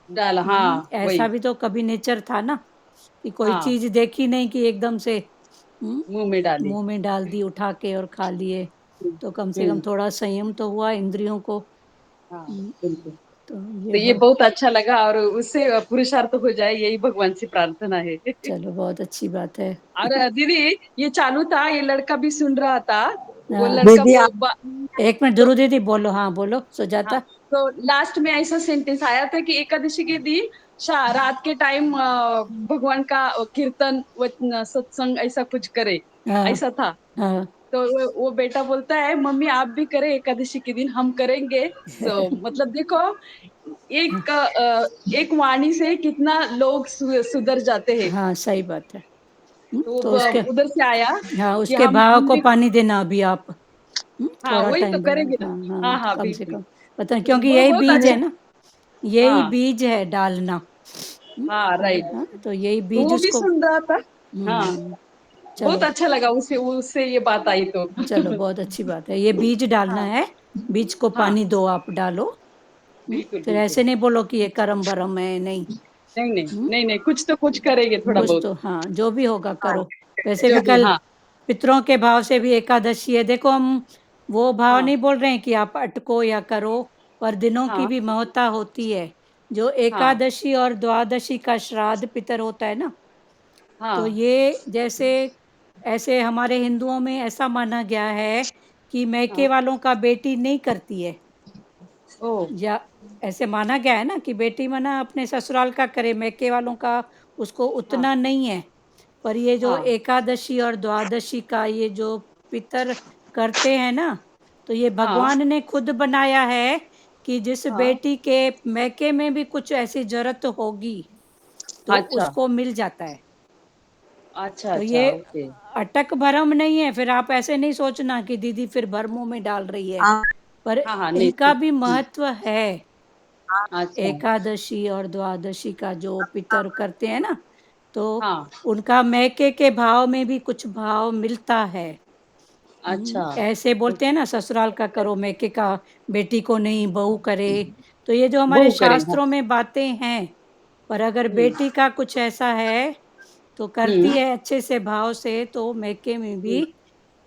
डाल, हाँ
ऐसा
वही।
भी तो कभी नेचर था ना, कि कोई
हाँ,
चीज देखी नहीं कि एकदम से हम्म,
मुंह में डाली।
मुंह में डाल दी उठा के और खा लिए। तो कम से कम
हम्म,
थोड़ा संयम तो हुआ इंद्रियों को।
हाँ
हम्म,
बिल्कुल।
तो
तो
ये
ये बहुत अच्छा लगा, और उससे पुरुषार्थ हो जाए, यही भगवान से प्रार्थना है।
चलो बहुत अच्छी बात है।
और दीदी, ये चालू था, ये लड़का भी सुन रहा था। वो
हाँ,
लड़का
दीदी
एक मिनट
तो
ध्रुव दीदी, बोलो। हाँ बोलो
हाँ,
सुजाता।
तो लास्ट में ऐसा सेंटेंस आया था कि एकादशी के दिन रात के टाइम भगवान का कीर्तन सत्संग ऐसा कुछ करे,
हाँ
ऐसा था।
हाँ।
तो वो बेटा बोलता है, मम्मी आप भी करें एकादशी के दिन, हम करेंगे। तो मतलब देखो, एक वाणी से कितना लोग सुधर जाते हैं।
हाँ सही बात है।
तो
तो उसके,
उधर से आया
हाँ
कि
उसके भाव
हम
को
भी।
पानी देना अभी आप।
हाँ
थोड़ा
वही तो
टाइम देना।
करेंगे ना।
हाँ हाँ,
हाँ
तो
हाँ
कम से
बिल्कुल।
कम पता नहीं,
तो
क्योंकि
वो
यही
बहुत
बीज है
अच्छा।
ना, यही
हाँ
बीज है डालना।
हाँ राइट।
हाँ, तो यही
तो
बीज
वो भी
उसको।
सुन रहा था। हाँ, बहुत
चलो
अच्छा लगा उससे उससे ये बात आई तो।
चलो, बहुत अच्छी बात है, ये बीज डालना
हाँ
है। बीज को
हाँ
पानी दो, आप डालो।
बिल्कुल
फिर
बिल्कुल।
ऐसे नहीं बोलो कि ये करम भरम है, नहीं।
नहीं नहीं
हम्म,
नहीं नहीं, कुछ तो कुछ करेंगे थोड़ा
कुछ
बहुत।
तो, हाँ जो भी होगा
हाँ,
करो। वैसे
जो
भी
भी,
कल
हाँ
पितरों के भाव से भी एकादशी है। देखो, हम वो भाव
हाँ
नहीं बोल रहे हैं कि आप अटको या करो, पर दिनों की
हाँ
भी महत्ता होती है। जो
हाँ
एकादशी और द्वादशी का श्राद्ध पितर होता है ना, तो
हाँ
ये जैसे, ऐसे हमारे हिंदुओं में ऐसा माना गया है कि मैके
हाँ।
वालों का बेटी नहीं करती है,
ओ,
या ऐसे माना गया है ना कि बेटी मना अपने ससुराल का करे, मैके वालों का उसको
हाँ
उतना नहीं है। पर ये जो
हाँ
एकादशी और द्वादशी का ये जो पितर करते हैं ना, तो ये
हाँ
भगवान ने खुद बनाया है कि जिस
हाँ।
बेटी के मैके में भी कुछ ऐसी जरूरत होगी, तो
अच्छा
उसको मिल जाता है।
अच्छा
तो
अच्छा,
ये
ओके।
अटक भरम नहीं है। फिर आप ऐसे नहीं सोचना कि दीदी फिर भरमों में डाल रही है,
हाँ
पर
हाँ हाँ, नहीं
इनका
ठीक।
भी महत्व है।
अच्छा।
एकादशी और द्वादशी का जो पितर करते हैं ना, तो
हाँ,
उनका मैके के भाव में भी कुछ भाव मिलता है।
अच्छा।
ऐसे बोलते हैं ना, ससुराल का करो, मैके का बेटी को नहीं, बहू करे। तो ये जो हमारे
बहू करे, हाँ।
शास्त्रों में बातें हैं, पर अगर
हम्म
बेटी का कुछ ऐसा है तो करती
हम्म
है अच्छे से भाव से, तो मैके में भी
हम्म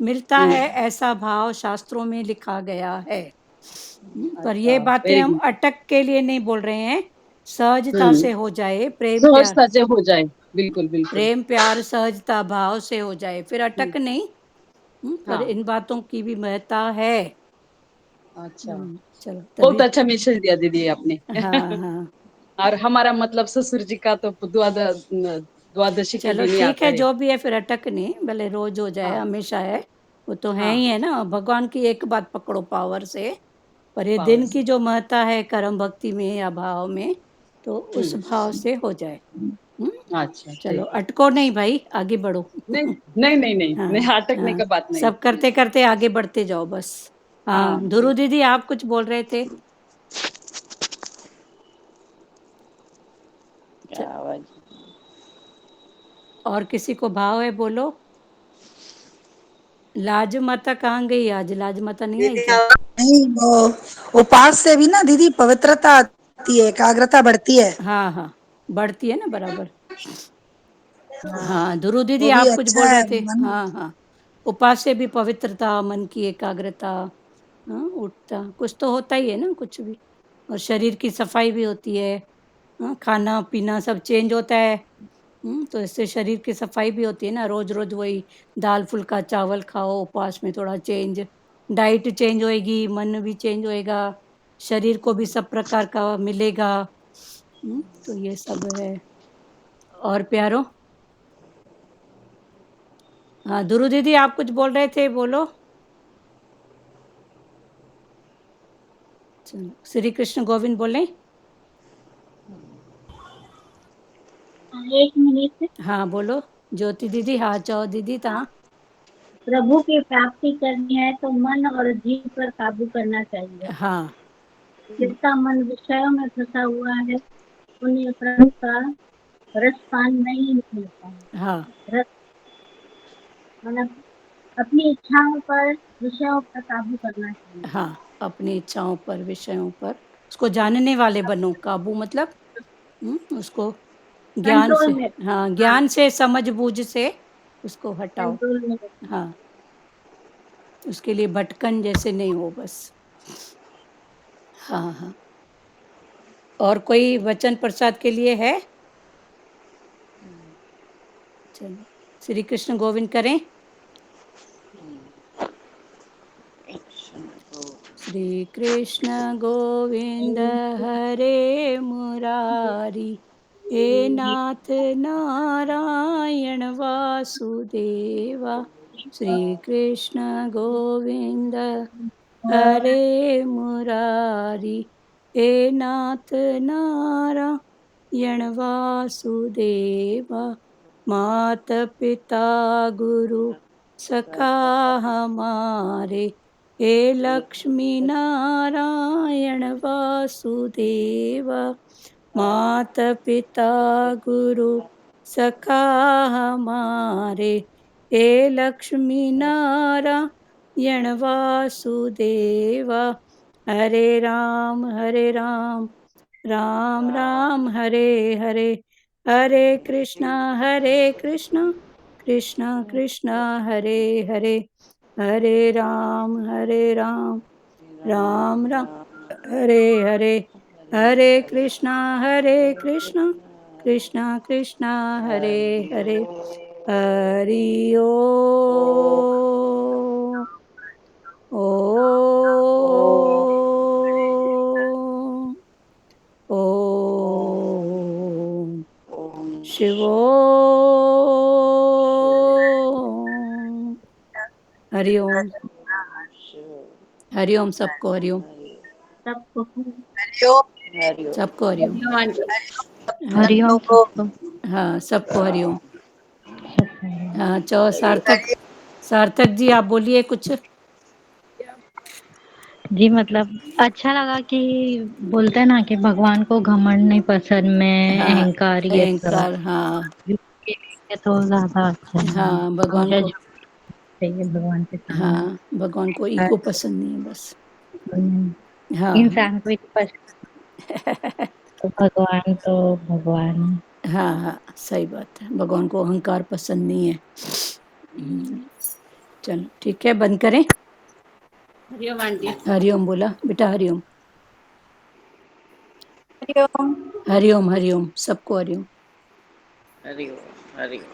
मिलता है,
हम्म।
ऐसा भाव शास्त्रों में लिखा गया है। पर
अच्छा,
ये बातें
वेरी
हम
गुड।
अटक के लिए नहीं बोल रहे हैं, सहजता
हम्म,
से हो जाए, प्रेम प्यार,
सहजता से हो जाए, बिल्कुल बिल्कुल।
प्रेम प्यार सहजता भाव से हो जाए, फिर
हम्म,
अटक नहीं। पर
हाँ,
इन बातों की भी महत्ता है।
अच्छा।
चलो
बहुत
तभी।
अच्छा मैसेज दिया दीदी आपने।
हाँ हाँ,
और हमारा मतलब ससुर जी का तो द्वादशी के
चलो
दिन ही
ठीक
आता
है,
है।
जो भी है, फिर अटक नहीं, भले रोज हो जाए,
हाँ
हमेशा है। वो तो है ही
हाँ,
है ना, भगवान की एक बात पकड़ो पावर से। पर ये
पावर
दिन
से।
की जो महत्ता है कर्म भक्ति में या भाव में, तो उस
हम्म,
भाव से हो जाए। हम्म,
अच्छा
चलो
ठीक है।
अटको नहीं भाई, आगे बढ़ो।
नहीं नहीं नहीं नहीं
हाँ
नहीं, अटकने
हाँ,
का बात नहीं।
सब करते करते आगे बढ़ते जाओ बस।
हाँ
हाँ, धुरु दीदी आप कुछ बोल रहे थे।
क्या
च-
आवाज।
और किसी को भाव है, बोलो। लाज माता कहाँ गई आज, लाज माता नहीं आई
दीदी
क्या?
नहीं, वो उपास से भी ना दीदी पवित्रता आती है, एकाग्रता बढ़ती है।
हाँ हाँ, बढ़ती है ना बराबर।
हाँ,
हाँ ध्रुव दीदी
वो भी
आप कुछ
अच्छा
बोल
है
रहे थे।
मन।
हाँ हाँ, उपास से भी पवित्रता, मन की एकाग्रता, हाँ उठता कुछ तो होता ही है ना, कुछ भी। और शरीर की सफाई भी होती है। खाना पीना सब चेंज होता है। तो इससे शरीर की सफाई भी होती है ना, रोज-रोज वही दाल फुल्का चावल खाओ, उपवास में थोड़ा चेंज, डाइट चेंज होएगी, मन भी चेंज होएगा, शरीर को भी सब प्रकार का मिलेगा। तो ये सब है। और प्यारों? हाँ, दुरु दीदी आप कुछ बोल रहे थे, बोलो। चलो, श्री कृष्ण गोविंद बोलें?
एक मिनट।
हाँ, बोलो। ज्योति दीदी, हाँ, चओ दीदी तव्हां।
प्रभु की प्राप्ति करनी है तो मन और जीव पर काबू करना चाहिए।
हाँ,
जिसका मन विषयों में फंसा हुआ है उन्हें प्रभु का रसपान नहीं मिलता है।
हाँ,
रस मतलब अपनी इच्छाओं पर विषयों पर काबू करना चाहिए।
हाँ, अपनी इच्छाओं पर, विषयों पर उसको जानने वाले बनो। काबू मतलब उसको ज्ञान
कंट्रोल
से,
में।
हाँ,
हाँ,
ज्ञान से, समझ-बूझ से उसको हटाओ।
कंट्रोल में रखना।
हाँ, उसके लिए भटकन जैसे नहीं हो बस। हाँ, हाँ। और कोई वचन प्रसाद के लिए है? चलो, श्री कृष्ण गोविंद करें? श्री कृष्ण गोविंद हरे मुरारी, हे नाथ नारायण वासुदेवा। श्री कृष्ण गोविंद हरे मुरारी, हे नाथ नारायण वासुदेवा। मात पिता गुरु सखा हमारे, हे लक्ष्मी नारायण वासुदेवा। मात पिता गुरु सखा हमारे, हे लक्ष्मी नारायण वासुदेवा। हरे राम राम राम हरे हरे, हरे कृष्णा कृष्णा कृष्णा हरे हरे, हरे राम राम राम हरे हरे, हरे कृष्णा कृष्णा कृष्णा हरे हरे। हरि ओम। ओम ओम शिवोम। हरि ओम। हरि ओम सबको, हरि ओम
सबको
सबको, हरि ओम।
हरिओम आंटी।
हाँ,
हरिओम सबको।
हाँ, सबको हरि ओम। हाँ, चलो सार्थक जी आप बोलिए कुछ।
जी मतलब अच्छा लगा कि बोलते हैं ना कि भगवान को घमंड नहीं पसंद, में
हाँ,
अहंकार ये सब
अहंकार, हाँ,
ये तो ज्यादा अच्छा है।
हाँ, भगवान
हमेशा
को,
झुकना चाहिए भगवान के सामने।
हाँ, भगवान को ईगो पसंद नहीं है बस। हाँ,
इंसान को ही पसंद, तो भगवान तो भगवान है।
हाँ, हाँ, सही बात है, भगवान को अहंकार पसंद नहीं है। चलो ठीक है, बंद करें।
हरिओम आंटी।
हरिओम बोला बेटा, हरिओम।
हरिओम।
हरिओम, हरिओम सबको, हरिओम।
हरि ओम, हरि ओम।